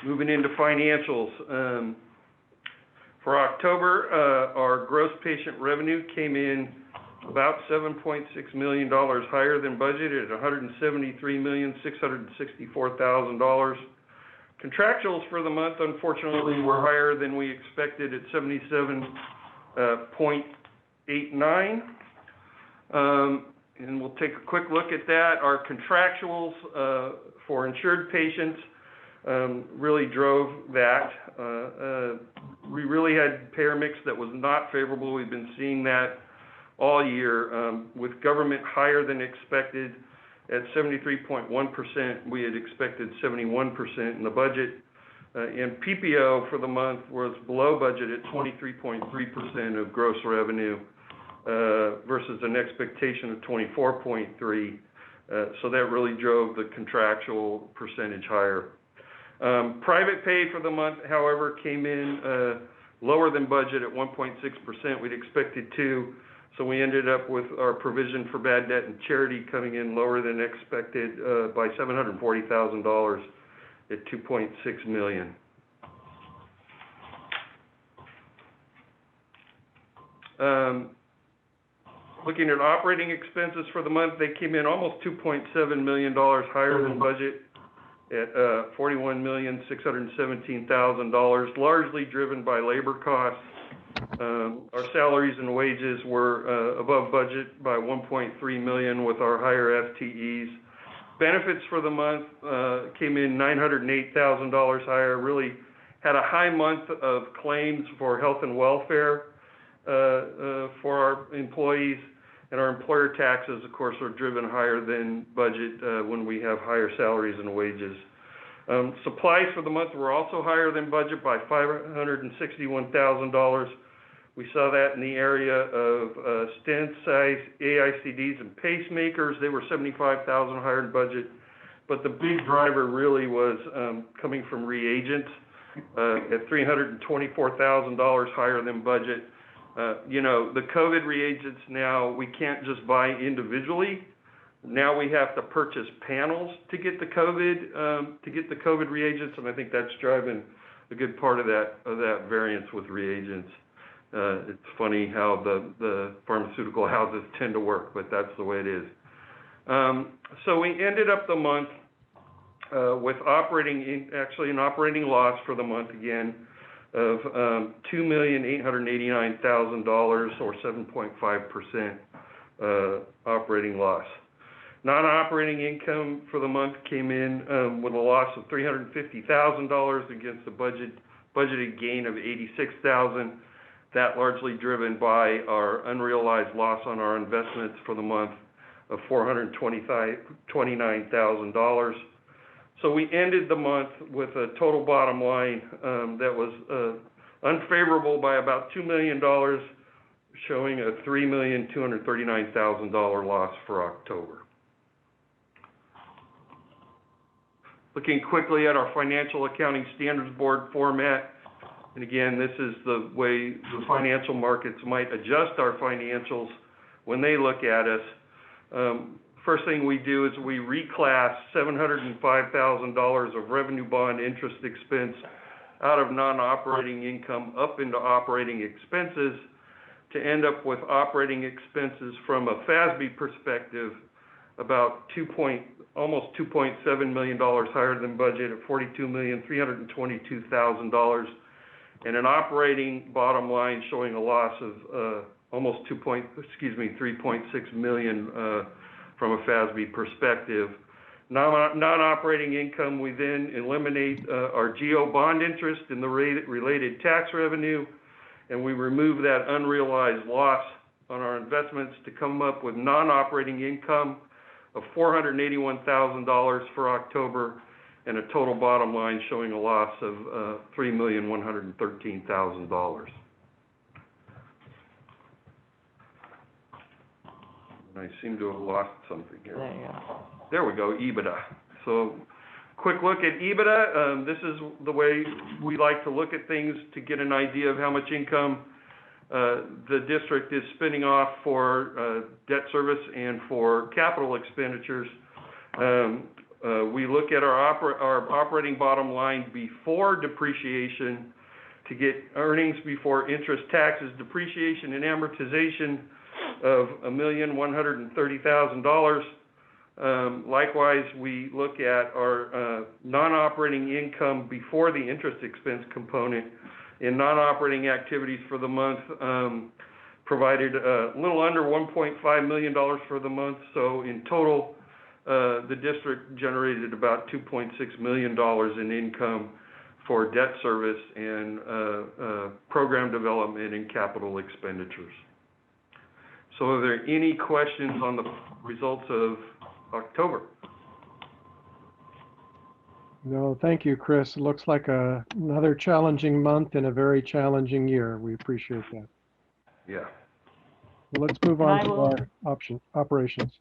Moving into financials. For October, our gross patient revenue came in about $7.6 million higher than budgeted at $173,664,000. Contractuals for the month, unfortunately, were higher than we expected at 77.89. And we'll take a quick look at that. Our contractuals for insured patients really drove that. We really had payer mix that was not favorable. We've been seeing that all year with government higher than expected at 73.1%. We had expected 71% in the budget. And PPO for the month was below budget at 23.3% of gross revenue versus an expectation of 24.3%. So that really drove the contractual percentage higher. Private pay for the month, however, came in lower than budget at 1.6%. We'd expected 2%, so we ended up with our provision for bad debt and charity coming in lower than expected by $740,000 at $2.6 million. Looking at operating expenses for the month, they came in almost $2.7 million higher than budget at $41,617,000, largely driven by labor costs. Our salaries and wages were above budget by $1.3 million with our higher FTEs. Benefits for the month came in $908,000 higher, really had a high month of claims for health and welfare for our employees, And our employer taxes, of course, are driven higher than budget when we have higher salaries and wages. Supplies for the month were also higher than budget by $561,000. We saw that in the area of stent size, AICDs, and pacemakers. They were $75,000 higher than budget. But the big driver really was coming from reagents at $324,000 higher than budget. The COVID reagents now, we can't just buy individually. Now we have to purchase panels to get the COVID reagents, and I think that's driving a good part of that variance with reagents. It's funny how the pharmaceutical houses tend to work, but that's the way it is. So we ended up the month with an operating loss for the month again of $2,889,000 or 7.5% operating loss. Non-operating income for the month came in with a loss of $350,000 against a budgeted gain of $86,000. That largely driven by our unrealized loss on our investments for the month of $429,000. So we ended the month with a total bottom line that was unfavorable by about $2 million, showing a $3,239,000 loss for October. Looking quickly at our Financial Accounting Standards Board format, and again, this is the way the financial markets might adjust our financials when they look at us. First thing we do is we reclass $705,000 of revenue bond interest expense out of non-operating income up into operating expenses to end up with operating expenses from a FASB perspective about almost $2.7 million higher than budget at $42,322,000, and an operating bottom line showing a loss of almost $3.6 million from a FASB perspective. Non-operating income, we then eliminate our GO bond interest and the related tax revenue, and we remove that unrealized loss on our investments to come up with non-operating income of $481,000 for October, and a total bottom line showing a loss of $3,113,000. I seem to have lost something here. There you go. There we go, EBITDA. So quick look at EBITDA. This is the way we like to look at things to get an idea of how much income the district is spinning off for debt service and for capital expenditures. We look at our operating bottom line before depreciation to get earnings before interest, taxes, depreciation, and amortization of $1,130,000. Likewise, we look at our non-operating income before the interest expense component. In non-operating activities for the month, provided a little under $1.5 million for the month. So in total, the district generated about $2.6 million in income for debt service and program development and capital expenditures. So are there any questions on the results of October? No, thank you, Chris. It looks like another challenging month and a very challenging year. We appreciate that. Yeah. Well, let's move on to our operations.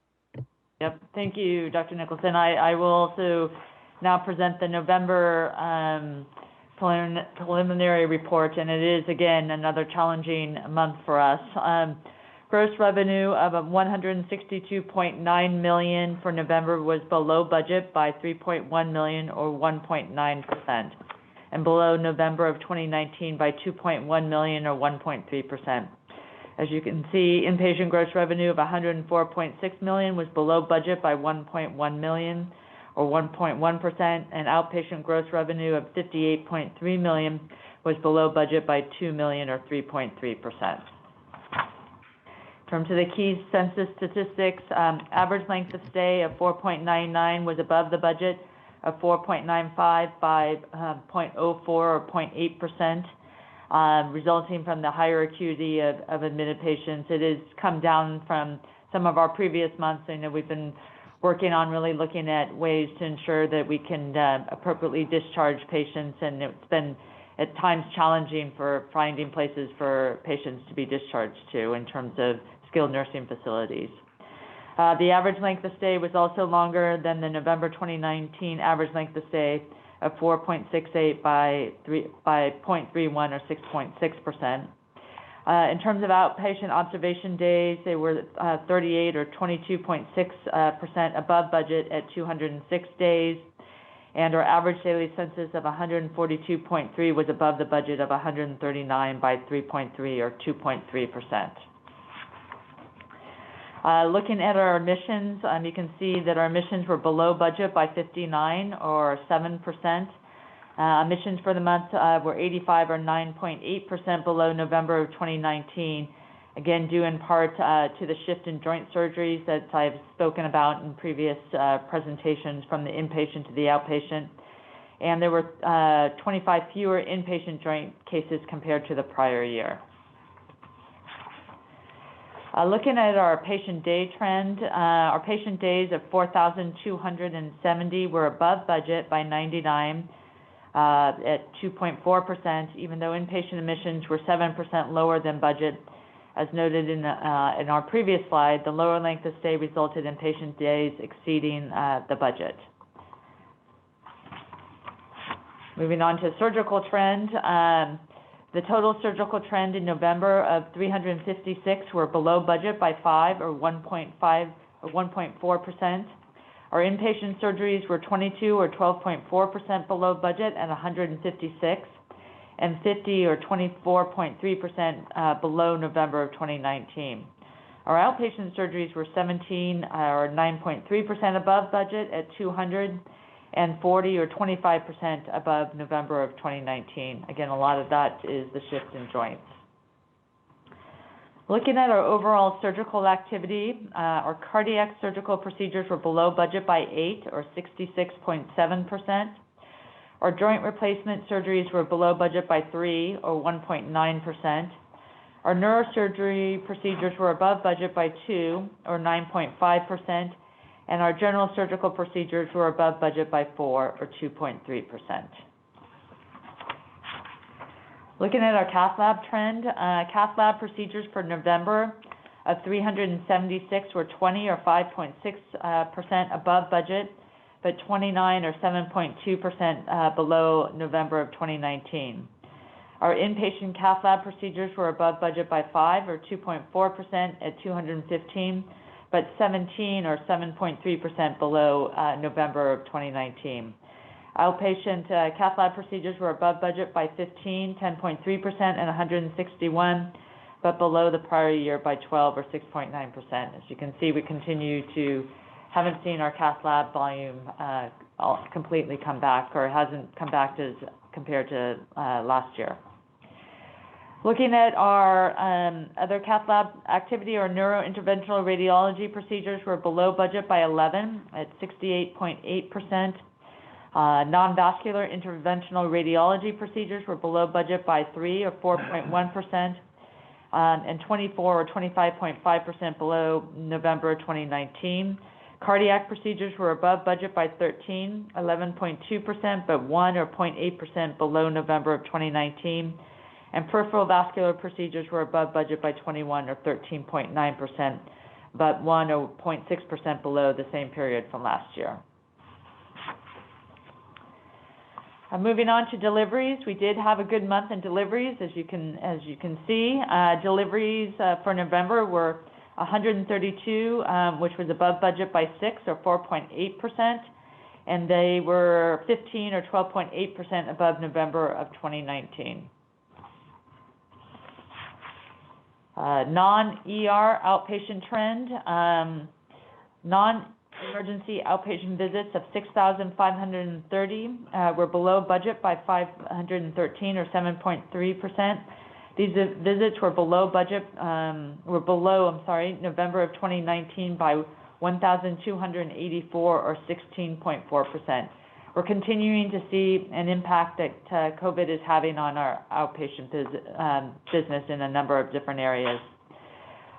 Yep, thank you, Dr. Nicholson. I will also now present the November preliminary report, and it is, again, another challenging month for us. Gross revenue of $162.9 million for November was below budget by $3.1 million or 1.9%, and below November of 2019 by $2.1 million or 1.3%. As you can see, inpatient gross revenue of $104.6 million was below budget by $1.1 million or 1.1%, and outpatient gross revenue of $58.3 million was below budget by $2 million or 3.3%. In terms of the key census statistics, average length of stay of 4.99 was above the budget of 4.95 by 0.04 or 0.8%, resulting from the higher acuity of admitted patients. It has come down from some of our previous months. I know we've been working on really looking at ways to ensure that we can appropriately discharge patients, and it's been at times challenging for finding places for patients to be discharged to in terms of skilled nursing facilities. The average length of stay was also longer than the November 2019 average length of stay of 4.68 by 0.31 or 6.6%. In terms of outpatient observation days, they were 38 or 22.6% above budget at 206 days, and our average daily census of 142.3 was above the budget of 139 by 3.3 or 2.3%. Looking at our admissions, you can see that our admissions were below budget by 59 or 7%. Admissions for the month were 85 or 9.8% below November of 2019, again due in part to the shift in joint surgeries that I've spoken about in previous presentations from the inpatient to the outpatient. And there were 25 fewer inpatient joint cases compared to the prior year. Looking at our patient day trend, our patient days of 4,270 were above budget by 99 at 2.4%, even though inpatient admissions were 7% lower than budget. As noted in our previous slide, the lower length of stay resulted in patient days exceeding the budget. Moving on to surgical trend. The total surgical trend in November of 356 were below budget by 5 or 1.4%. Our inpatient surgeries were 22 or 12.4% below budget at 156, and 50 or 24.3% below November of 2019. Our outpatient surgeries were 17 or 9.3% above budget at 200, and 40 or 25% above November of 2019. Again, a lot of that is the shift in joints. Looking at our overall surgical activity, our cardiac surgical procedures were below budget by 8 or 66.7%. Our joint replacement surgeries were below budget by 3 or 1.9%. Our neurosurgery procedures were above budget by 2 or 9.5%. And our general surgical procedures were above budget by 4 or 2.3%. Looking at our cath lab trend, cath lab procedures for November of 376 were 20 or 5.6% above budget, but 29 or 7.2% below November of 2019. Our inpatient cath lab procedures were above budget by 5 or 2.4% at 215, but 17 or 7.3% below November of 2019. Outpatient cath lab procedures were above budget by 15, 10.3%, and 161, but below the prior year by 12 or 6.9%. As you can see, we continue to haven't seen our cath lab volume completely come back, or hasn't come back as compared to last year. Looking at our other cath lab activity, our neurointerventional radiology procedures were below budget by 11 at 68.8%. Non-vascular interventional radiology procedures were below budget by 3 or 4.1%, and 24 or 25.5% below November 2019. Cardiac procedures were above budget by 13, 11.2%, but 1 or 0.8% below November of 2019. And peripheral vascular procedures were above budget by 21 or 13.9%, but 1 or 0.6% below the same period from last year. Moving on to deliveries, we did have a good month in deliveries, as you can see. Deliveries for November were 132, which was above budget by 6 or 4.8%, and they were 15 or 12.8% above November of 2019. Non-ER outpatient trend, non-emergency outpatient visits of 6,530 were below budget by 513 or 7.3%. These visits were below budget, November of 2019 by 1,284 or 16.4%. We're continuing to see an impact that COVID is having on our outpatient business in a number of different areas.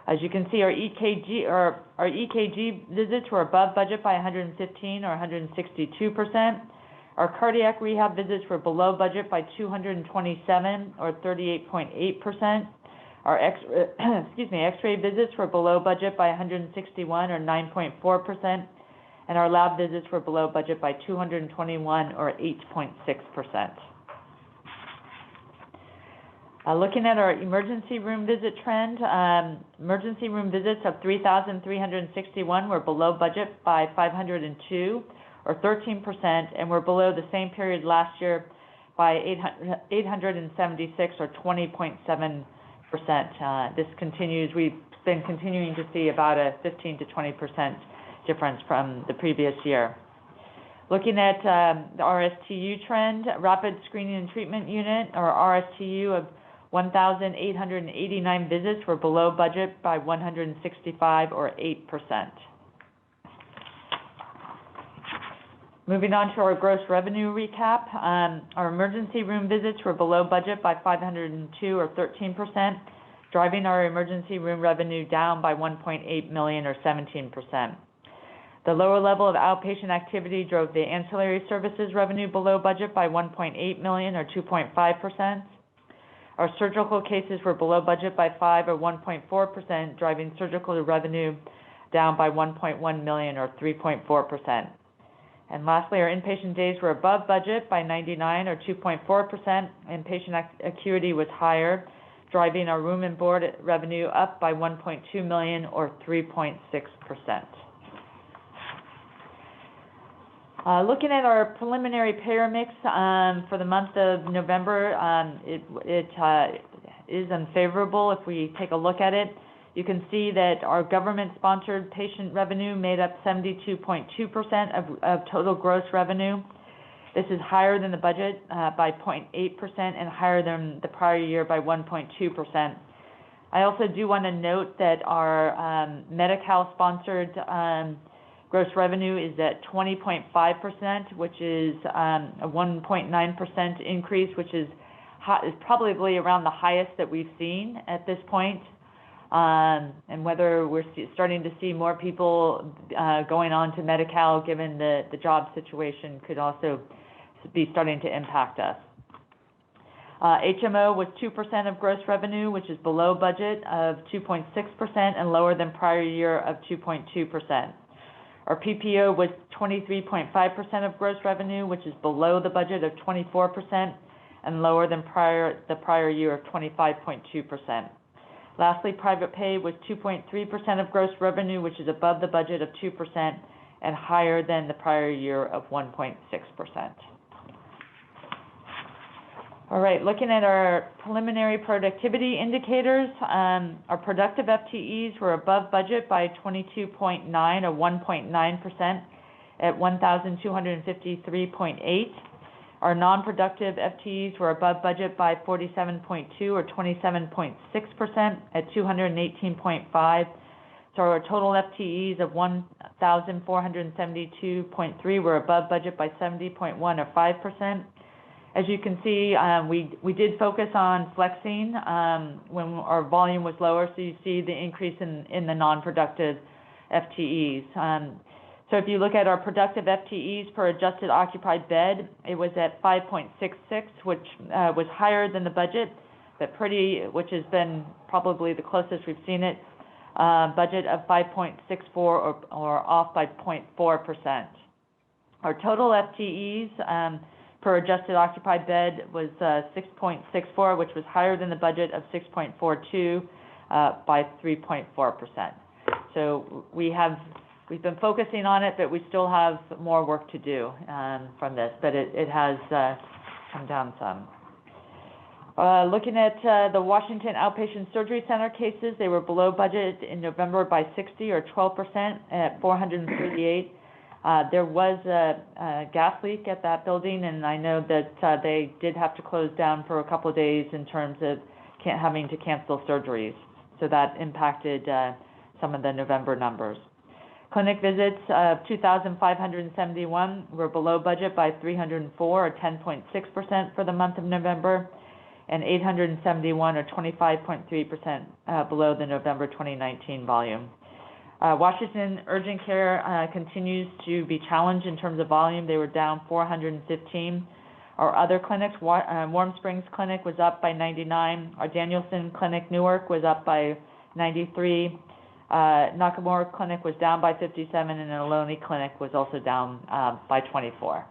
As you can see, our EKG visits were above budget by 115 or 162%. Our cardiac rehab visits were below budget by 227 or 38.8%. Our X-ray visits were below budget by 161 or 9.4%. And our lab visits were below budget by 221 or 8.6%. Looking at our emergency room visit trend, emergency room visits of 3,361 were below budget by 502 or 13%, and were below the same period last year by 876 or 20.7%. This continues. We've been continuing to see about a 15 to 20% difference from the previous year. Looking at the RSTU trend, rapid screening and treatment unit, or RSTU, of 1,889 visits were below budget by 165 or 8%. Moving on to our gross revenue recap, our emergency room visits were below budget by 502 or 13%, driving our emergency room revenue down by 1.8 million or 17%. The lower level of outpatient activity drove the ancillary services revenue below budget by 1.8 million or 2.5%. Our surgical cases were below budget by 5 or 1.4%, driving surgical revenue down by 1.1 million or 3.4%. And lastly, our inpatient days were above budget by 99 or 2.4%. Inpatient acuity was higher, driving our room and board revenue up by 1.2 million or 3.6%. Looking at our preliminary payer mix for the month of November, it is unfavorable if we take a look at it. You can see that our government-sponsored patient revenue made up 72.2% of total gross revenue. This is higher than the budget by 0.8% and higher than the prior year by 1.2%. I also do want to note that our Medi-Cal-sponsored gross revenue is at 20.5%, which is a 1.9% increase, which is probably around the highest that we've seen at this point. And whether we're starting to see more people going on to Medi-Cal, given the job situation, could also be starting to impact us. HMO was 2% of gross revenue, which is below budget of 2.6% and lower than prior year of 2.2%. Our PPO was 23.5% of gross revenue, which is below the budget of 24% and lower than the prior year of 25.2%. Lastly, private pay was 2.3% of gross revenue, which is above the budget of 2% and higher than the prior year of 1.6%. All right, looking at our preliminary productivity indicators, our productive FTEs were above budget by 22.9 or 1.9% at 1,253.8. Our non-productive FTEs were above budget by 47.2 or 27.6% at 218.5. So our total FTEs of 1,472.3 were above budget by 70.1 or 5%. As you can see, we did focus on flexing when our volume was lower, so you see the increase in the non-productive FTEs. So if you look at our productive FTEs per adjusted occupied bed, it was at 5.66, which was higher than the budget, but which has been probably the closest we've seen it, budget of 5.64 or off by 0.4%. Our total FTEs per adjusted occupied bed was 6.64, which was higher than the budget of 6.42 by 3.4%. So we've been focusing on it, but we still have more work to do from this, but it has come down some. Looking at the Washington Outpatient Surgery Center cases, they were below budget in November by 60 or 12% at 438. There was a gas leak at that building, and I know that they did have to close down for a couple of days in terms of having to cancel surgeries. So that impacted some of the November numbers. Clinic visits of 2,571 were below budget by 304 or 10.6% for the month of November. and 871, or 25.3% below the November 2019 volume. Washington Urgent Care continues to be challenged in terms of volume. They were down 415. Our other clinics, Warm Springs Clinic was up by 99. Our Danielson Clinic, Newark, was up by 93. Nakamura Clinic was down by 57, and Ohlone Clinic was also down by 24.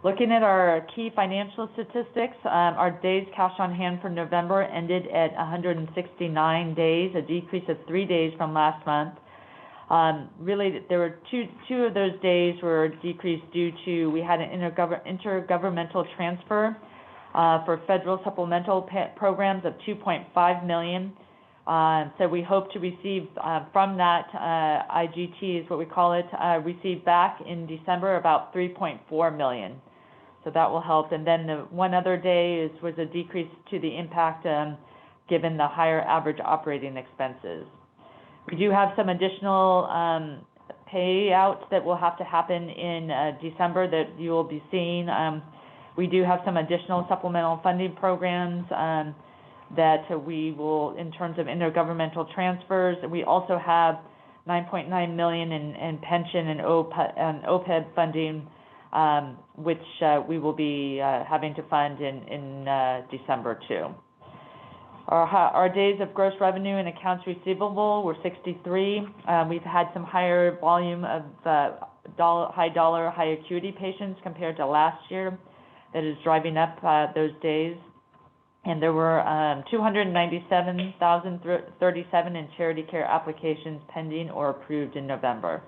Looking at our key financial statistics, our days cash on hand for November ended at 169 days, a decrease of 3 days from last month. Really, there were two of those days were decreased due to, we had an intergovernmental transfer for federal supplemental programs of $2.5 million. So we hope to receive from that, IGT is what we call it, receive back in December about $3.4 million. So that will help. And then the one other day was a decrease to the impact given the higher average operating expenses. We do have some additional payouts that will have to happen in December that you will be seeing. We do have some additional supplemental funding programs that we will, in terms of intergovernmental transfers. We also have $9.9 million in pension and OPEB funding, which we will be having to fund in December too. Our days of gross revenue and accounts receivable were 63. We've had some higher volume of high dollar, high acuity patients compared to last year that is driving up those days. And there were 297,037 in charity care applications pending or approved in November.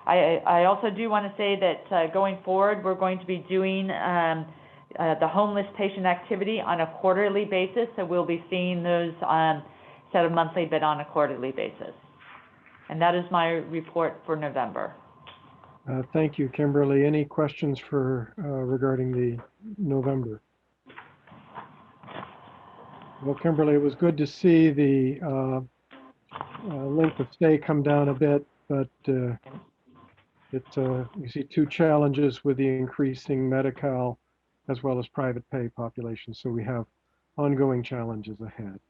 I also do want to say that going forward, we're going to be doing the homeless patient activity on a quarterly basis. So we'll be seeing those instead of monthly, but on a quarterly basis. And that is my report for November. Thank you, Kimberly. Any questions for regarding the November? Well, Kimberly, it was good to see the length of stay come down a bit, but we see two challenges with the increasing Medi-Cal as well as private pay population. So we have ongoing challenges ahead.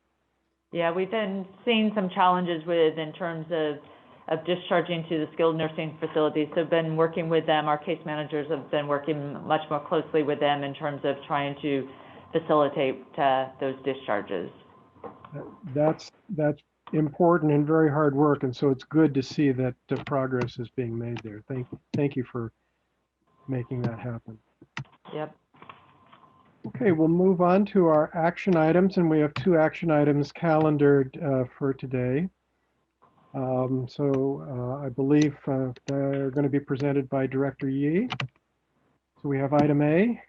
Yeah, we've been seeing some challenges in terms of discharging to the skilled nursing facilities. So been working with them. Our case managers have been working much more closely with them in terms of trying to facilitate those discharges. That's important and very hard work, and so it's good to see that progress is being made there. Thank you for making that happen. Yep. Okay, we'll move on to our action items, and we have two action items calendared for today. I believe they're going to be presented by Director Yee. So we have item A.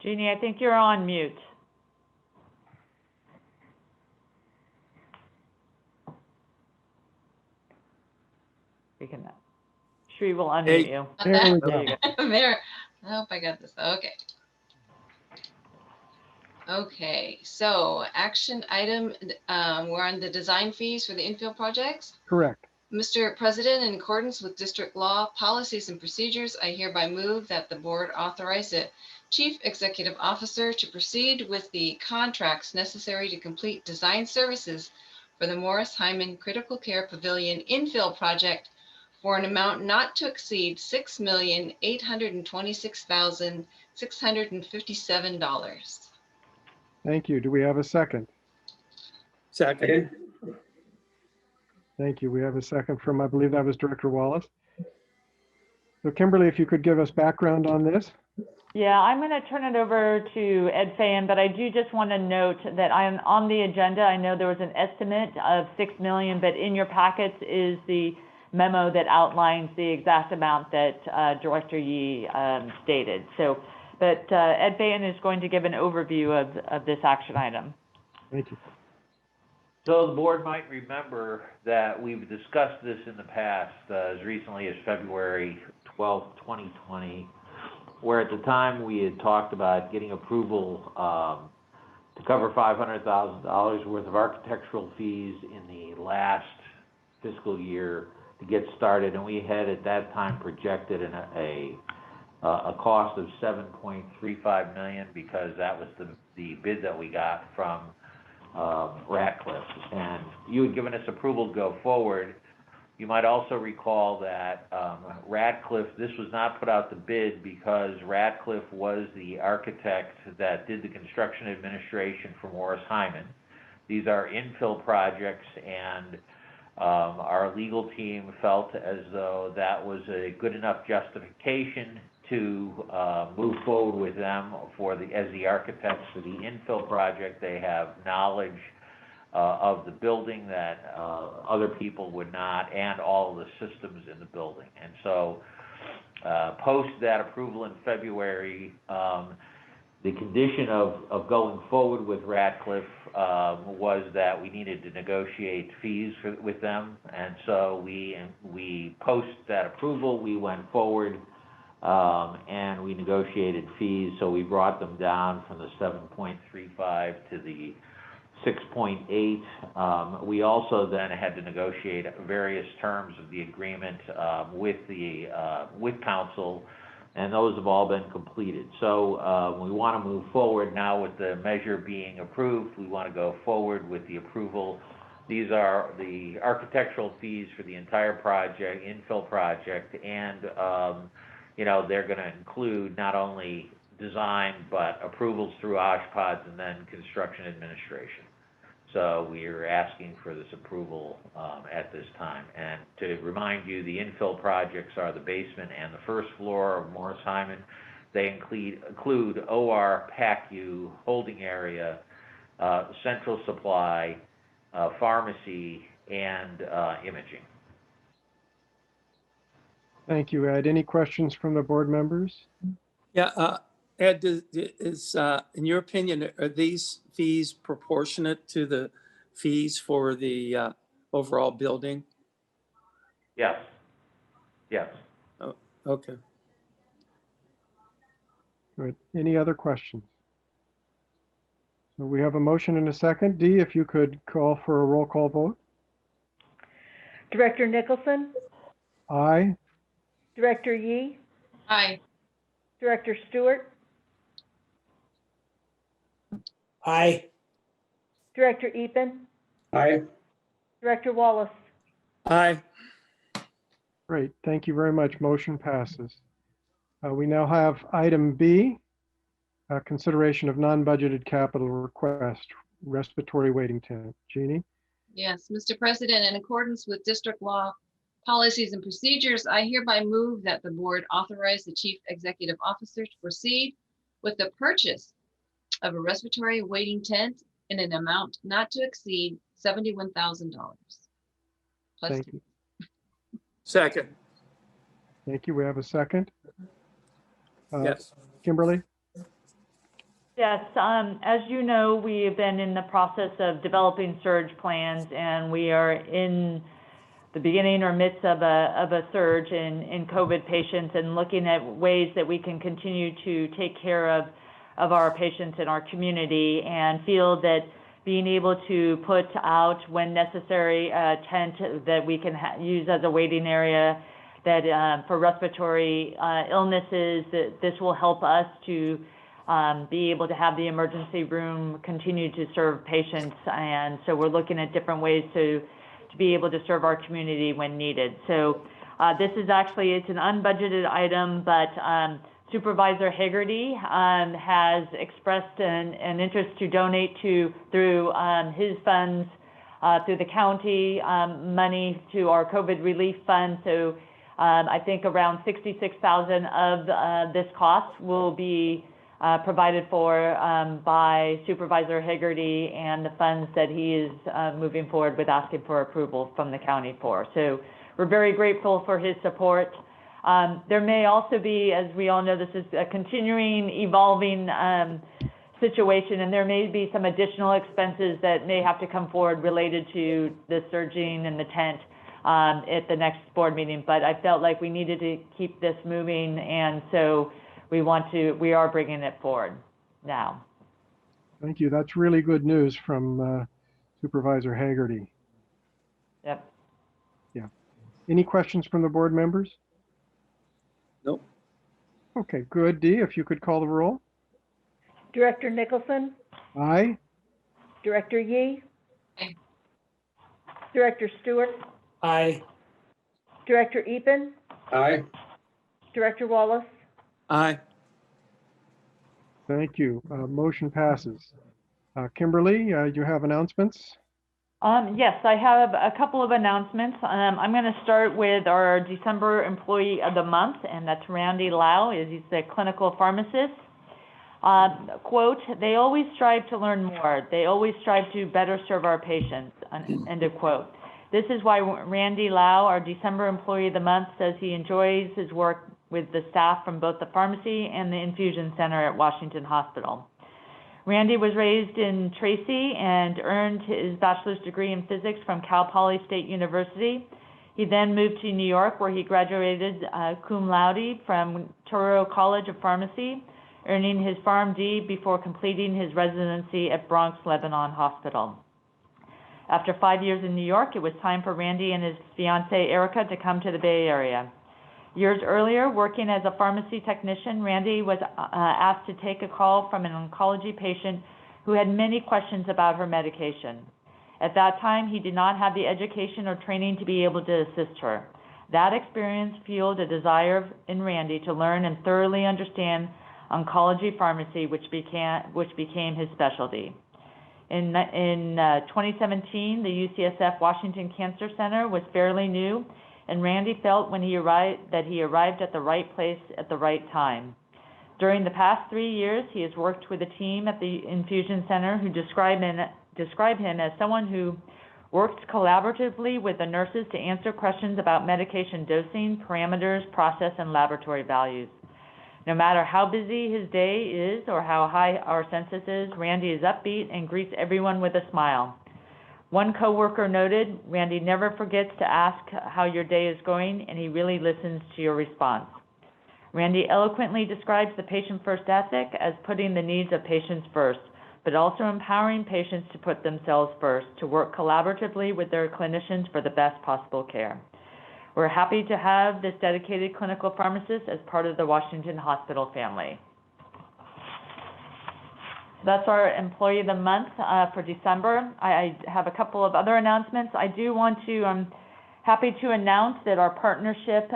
Jeannie, I think you're on mute. We can. Sri will unmute you. There we go. There you go. There. I hope I got this. Okay. Okay, so action item, we're on the design fees for the infill projects. Correct. Mr. President, in accordance with district law, policies and procedures, I hereby move that the board authorize the Chief Executive Officer to proceed with the contracts necessary to complete design services for the Morris Hyman Critical Care Pavilion infill project for an amount not to exceed $6,826,657. Thank you. Do we have a second? Second. Thank you. We have a second from, I believe that was Director Wallace. So Kimberly, if you could give us background on this. Yeah, I'm going to turn it over to Ed Fayen, but I do just want to note that I'm on the agenda. I know there was an estimate of $6 million, but in your packets is the memo that outlines the exact amount that Director Yee stated. So, but Ed Fayen is going to give an overview of this action item. Thank you. So the board might remember that we've discussed this in the past, as recently as February 12, 2020, where at the time we had talked about getting approval to cover $500,000 worth of architectural fees in the last fiscal year to get started, and we had at that time projected a cost of $7.35 million because that was the bid that we got from Ratcliffe. And you had given us approval to go forward. You might also recall that Ratcliffe, this was not put out to bid because Ratcliffe was the architect that did the construction administration for Morris Hyman. These are infill projects, and our legal team felt as though that was a good enough justification to move forward with them as the architects for the infill project. They have knowledge of the building that other people would not, and all of the systems in the building. And so post that approval in February, the condition of going forward with Ratcliffe was that we needed to negotiate fees with them. And so we post that approval, we went forward and we negotiated fees. So we brought them down from the 7.35 to the 6.8. We also then had to negotiate various terms of the agreement with council, and those have all been completed. So we want to move forward now with the measure being approved. We want to go forward with the approval. These are the architectural fees for the entire project, infill project, and they're going to include not only design but approvals through OSHPODs and then construction administration. So we are asking for this approval at this time. And to remind you, the infill projects are the basement and the first floor of Morris Hyman. They include OR, PACU, holding area, central supply, pharmacy, and imaging. Thank you, Ed. Any questions from the board members? Yeah, Ed, in your opinion, are these fees proportionate to the fees for the overall building? Yes. Yes. Oh, okay. Good. Any other questions? So we have a motion and a second. Dee, if you could call for a roll call vote. Director Nicholson, Aye. Director Yee, Aye. Director Stewart, Aye. Director Epen, Aye. Director Wallace. Aye. Great. Thank you very much. Motion passes. We now have item B, consideration of non-budgeted capital request, respiratory waiting tent. Jeannie? Yes, Mr. President, in accordance with district law, policies and procedures, I hereby move that the board authorize the chief executive officer to proceed with the purchase of a respiratory waiting tent in an amount not to exceed $71,000. Thank you. Second. Thank you. We have a second. Yes. Kimberly? Yes, as you know, we have been in the process of developing surge plans, and we are in the beginning or midst of a surge in COVID patients, and looking at ways that we can continue to take care of our patients in our community, and feel that being able to put out, when necessary, a tent that we can use as a waiting area that for respiratory illnesses, that this will help us to be able to have the emergency room continue to serve patients. And so we're looking at different ways to be able to serve our community when needed. So this is actually, it's an unbudgeted item, but Supervisor Hagerty has expressed an interest to donate through his funds, through the county money to our COVID relief fund. So I think around $66,000 of this cost will be provided for by Supervisor Hagerty and the funds that he is moving forward with asking for approval from the county for. So we're very grateful for his support. There may also be, as we all know, this is a continuing, evolving situation, and there may be some additional expenses that may have to come forward related to the surging and the tent at the next board meeting. But I felt like we needed to keep this moving, and so we are bringing it forward now. Thank you. That's really good news from Supervisor Hagerty. Yep. Any questions from the board members? Nope. Okay, good. Dee, if you could call the roll. Director Nicholson, Aye. Director Yee, Aye. Director Stewart, Aye. Director Epen, Aye. Director Wallace. Aye. Thank you. Motion passes. Kimberly, you have announcements? Yes, I have a couple of announcements. I'm going to start with our December Employee of the Month, and that's Randy Lau. He's the clinical pharmacist. Quote, "They always strive to learn more. They always strive to better serve our patients," end of quote. This is why Randy Lau, our December Employee of the Month, says he enjoys his work with the staff from both the pharmacy and the infusion center at Washington Hospital. Randy was raised in Tracy and earned his bachelor's degree in physics from Cal Poly State University. He then moved to New York, where he graduated cum laude from Touro College of Pharmacy, earning his PharmD before completing his residency at Bronx Lebanon Hospital. After 5 years in New York, it was time for Randy and his fiancée Erica to come to the Bay Area. Years earlier, working as a pharmacy technician, Randy was asked to take a call from an oncology patient who had many questions about her medication. At that time, he did not have the education or training to be able to assist her. That experience fueled a desire in Randy to learn and thoroughly understand oncology pharmacy, which became his specialty. In 2017, the UCSF Washington Cancer Center was fairly new, and Randy felt when he arrived at the right place at the right time. During the past 3 years, he has worked with a team at the infusion center who describe him as someone who works collaboratively with the nurses to answer questions about medication dosing, parameters, process, and laboratory values. No matter how busy his day is or how high our census is, Randy is upbeat and greets everyone with a smile. One coworker noted, "Randy never forgets to ask how your day is going, and he really listens to your response." Randy eloquently describes the patient-first ethic as putting the needs of patients first, but also empowering patients to put themselves first, to work collaboratively with their clinicians for the best possible care. We're happy to have this dedicated clinical pharmacist as part of the Washington Hospital family. That's our Employee of the Month for December. I have a couple of other announcements. I'm happy to announce that our partnership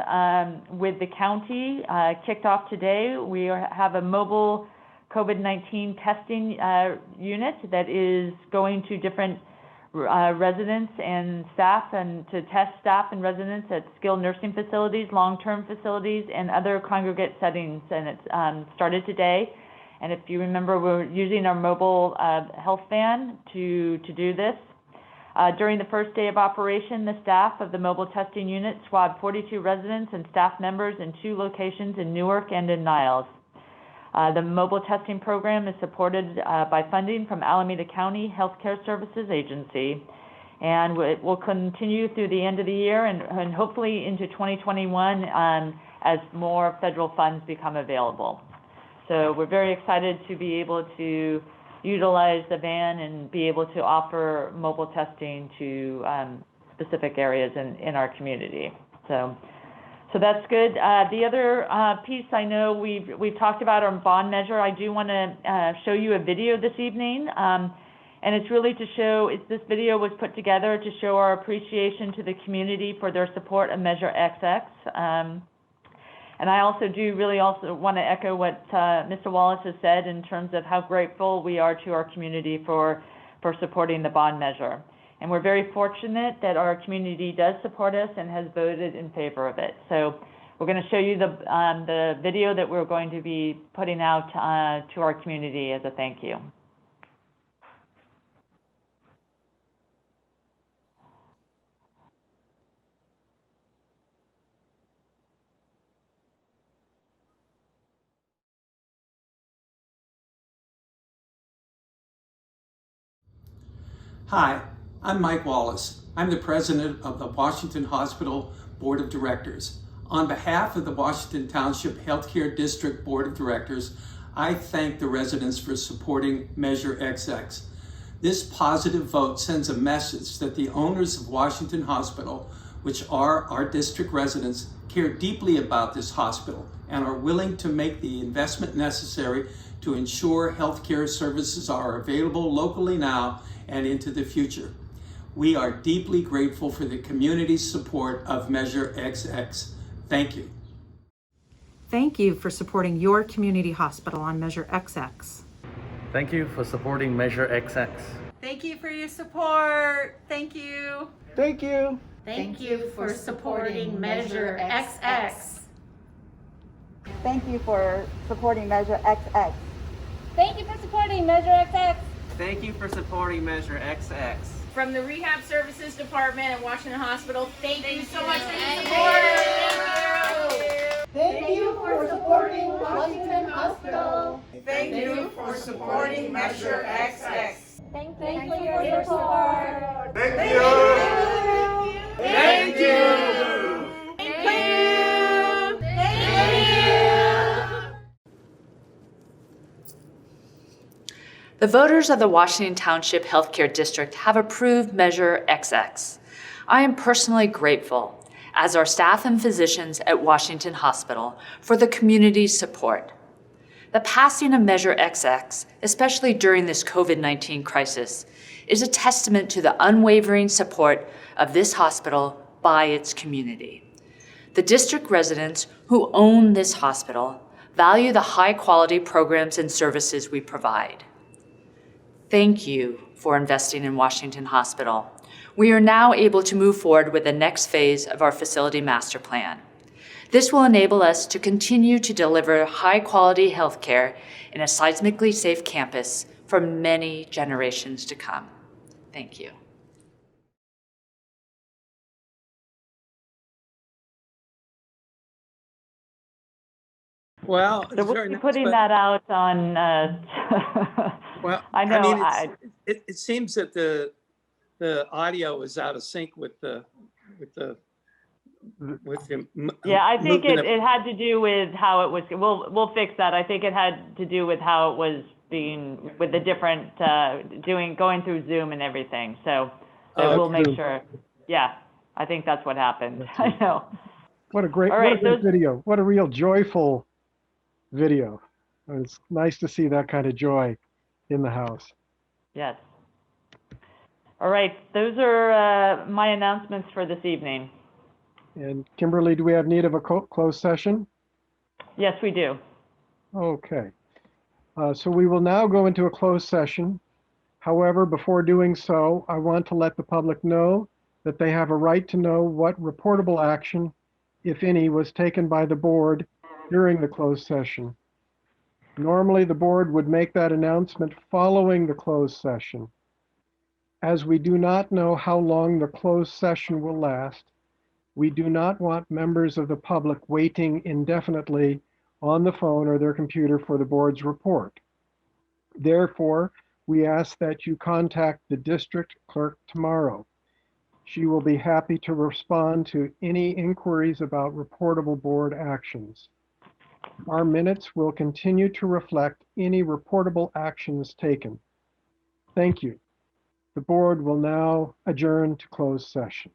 with the county kicked off today. We have a mobile COVID-19 testing unit that is going to different residents and staff, and to test staff and residents at skilled nursing facilities, long-term facilities, and other congregate settings. And it's started today. And if you remember, we're using our mobile health van to do this. During the first day of operation, the staff of the mobile testing unit swabbed 42 residents and staff members in 2 locations in Newark and in Niles. The mobile testing program is supported by funding from Alameda County Healthcare Services Agency, and it will continue through the end of the year and hopefully into 2021 as more federal funds become available. So we're very excited to be able to utilize the van and be able to offer mobile testing to specific areas in our community. So that's good. The other piece, I know we've talked about our bond measure. I do want to show you a video this evening, and it's really to show. This video was put together to show our appreciation to the community for their support of Measure XX. And I also want to echo what Mr. Wallace has said in terms of how grateful we are to our community for supporting the bond measure. And we're very fortunate that our community does support us and has voted in favor of it. So we're going to show you the video that we're going to be putting out to our community as a thank you. Hi, I'm Mike Wallace. I'm the president of the Washington Hospital Board of Directors. On behalf of the Washington Township Healthcare District Board of Directors, I thank the residents for supporting Measure XX. This positive vote sends a message that the owners of Washington Hospital which are our district residents, care deeply about this hospital and are willing to make the investment necessary to ensure healthcare services are available locally now and into the future. We are deeply grateful for the community's support of Measure XX. Thank you. Thank you for supporting your community hospital on Measure XX. Thank you for supporting Measure XX. Thank you for your support. Thank you. Thank you. Thank you for supporting Measure XX. Thank you for supporting Measure XX. Thank you for supporting Measure XX. Thank you for supporting Measure XX. From the Rehab Services Department at Washington Hospital, thank you so much for your support. Thank you for supporting Washington Hospital. Thank you for supporting Measure XX. Thank you for your support. Thank you. Thank you. Thank you. Thank you. The voters of the Washington Township Healthcare District have approved Measure XX. I am personally grateful, as are staff and physicians at Washington Hospital, for the community's support. The passing of Measure XX, especially during this COVID-19 crisis, is a testament to the unwavering support of this hospital by its community. The district residents who own this hospital value the high-quality programs and services we provide. Thank you for investing in Washington Hospital. We are now able to move forward with the next phase of our facility master plan. This will enable us to continue to deliver high-quality healthcare in a seismically safe campus for many generations to come. Thank you. Well, So we'll be putting that out on, well, I know, it seems that the audio is out of sync with the yeah, I think movement it had to do with how it was, we'll fix that. I think it had to do with how it was being, with the different, going through Zoom and everything. So we'll make sure. Yeah, I think that's what happened. I know. What a great, All right, what a great video. What a real joyful video. It's nice to see that kind of joy in the house. Yes. All right, those are my announcements for this evening. And Kimberly, do we have need of a closed session? Yes, we do. Okay. So we will now go into a closed session. However, before doing so, I want to let the public know that they have a right to know what reportable action, if any, was taken by the board during the closed session. Normally, the board would make that announcement following the closed session. As we do not know how long the closed session will last, we do not want members of the public waiting indefinitely on the phone or their computer for the board's report. Therefore, we ask that you contact the district clerk tomorrow. She will be happy to respond to any inquiries about reportable board actions. Our minutes will continue to reflect any reportable actions taken. Thank you. The board will now adjourn to closed session.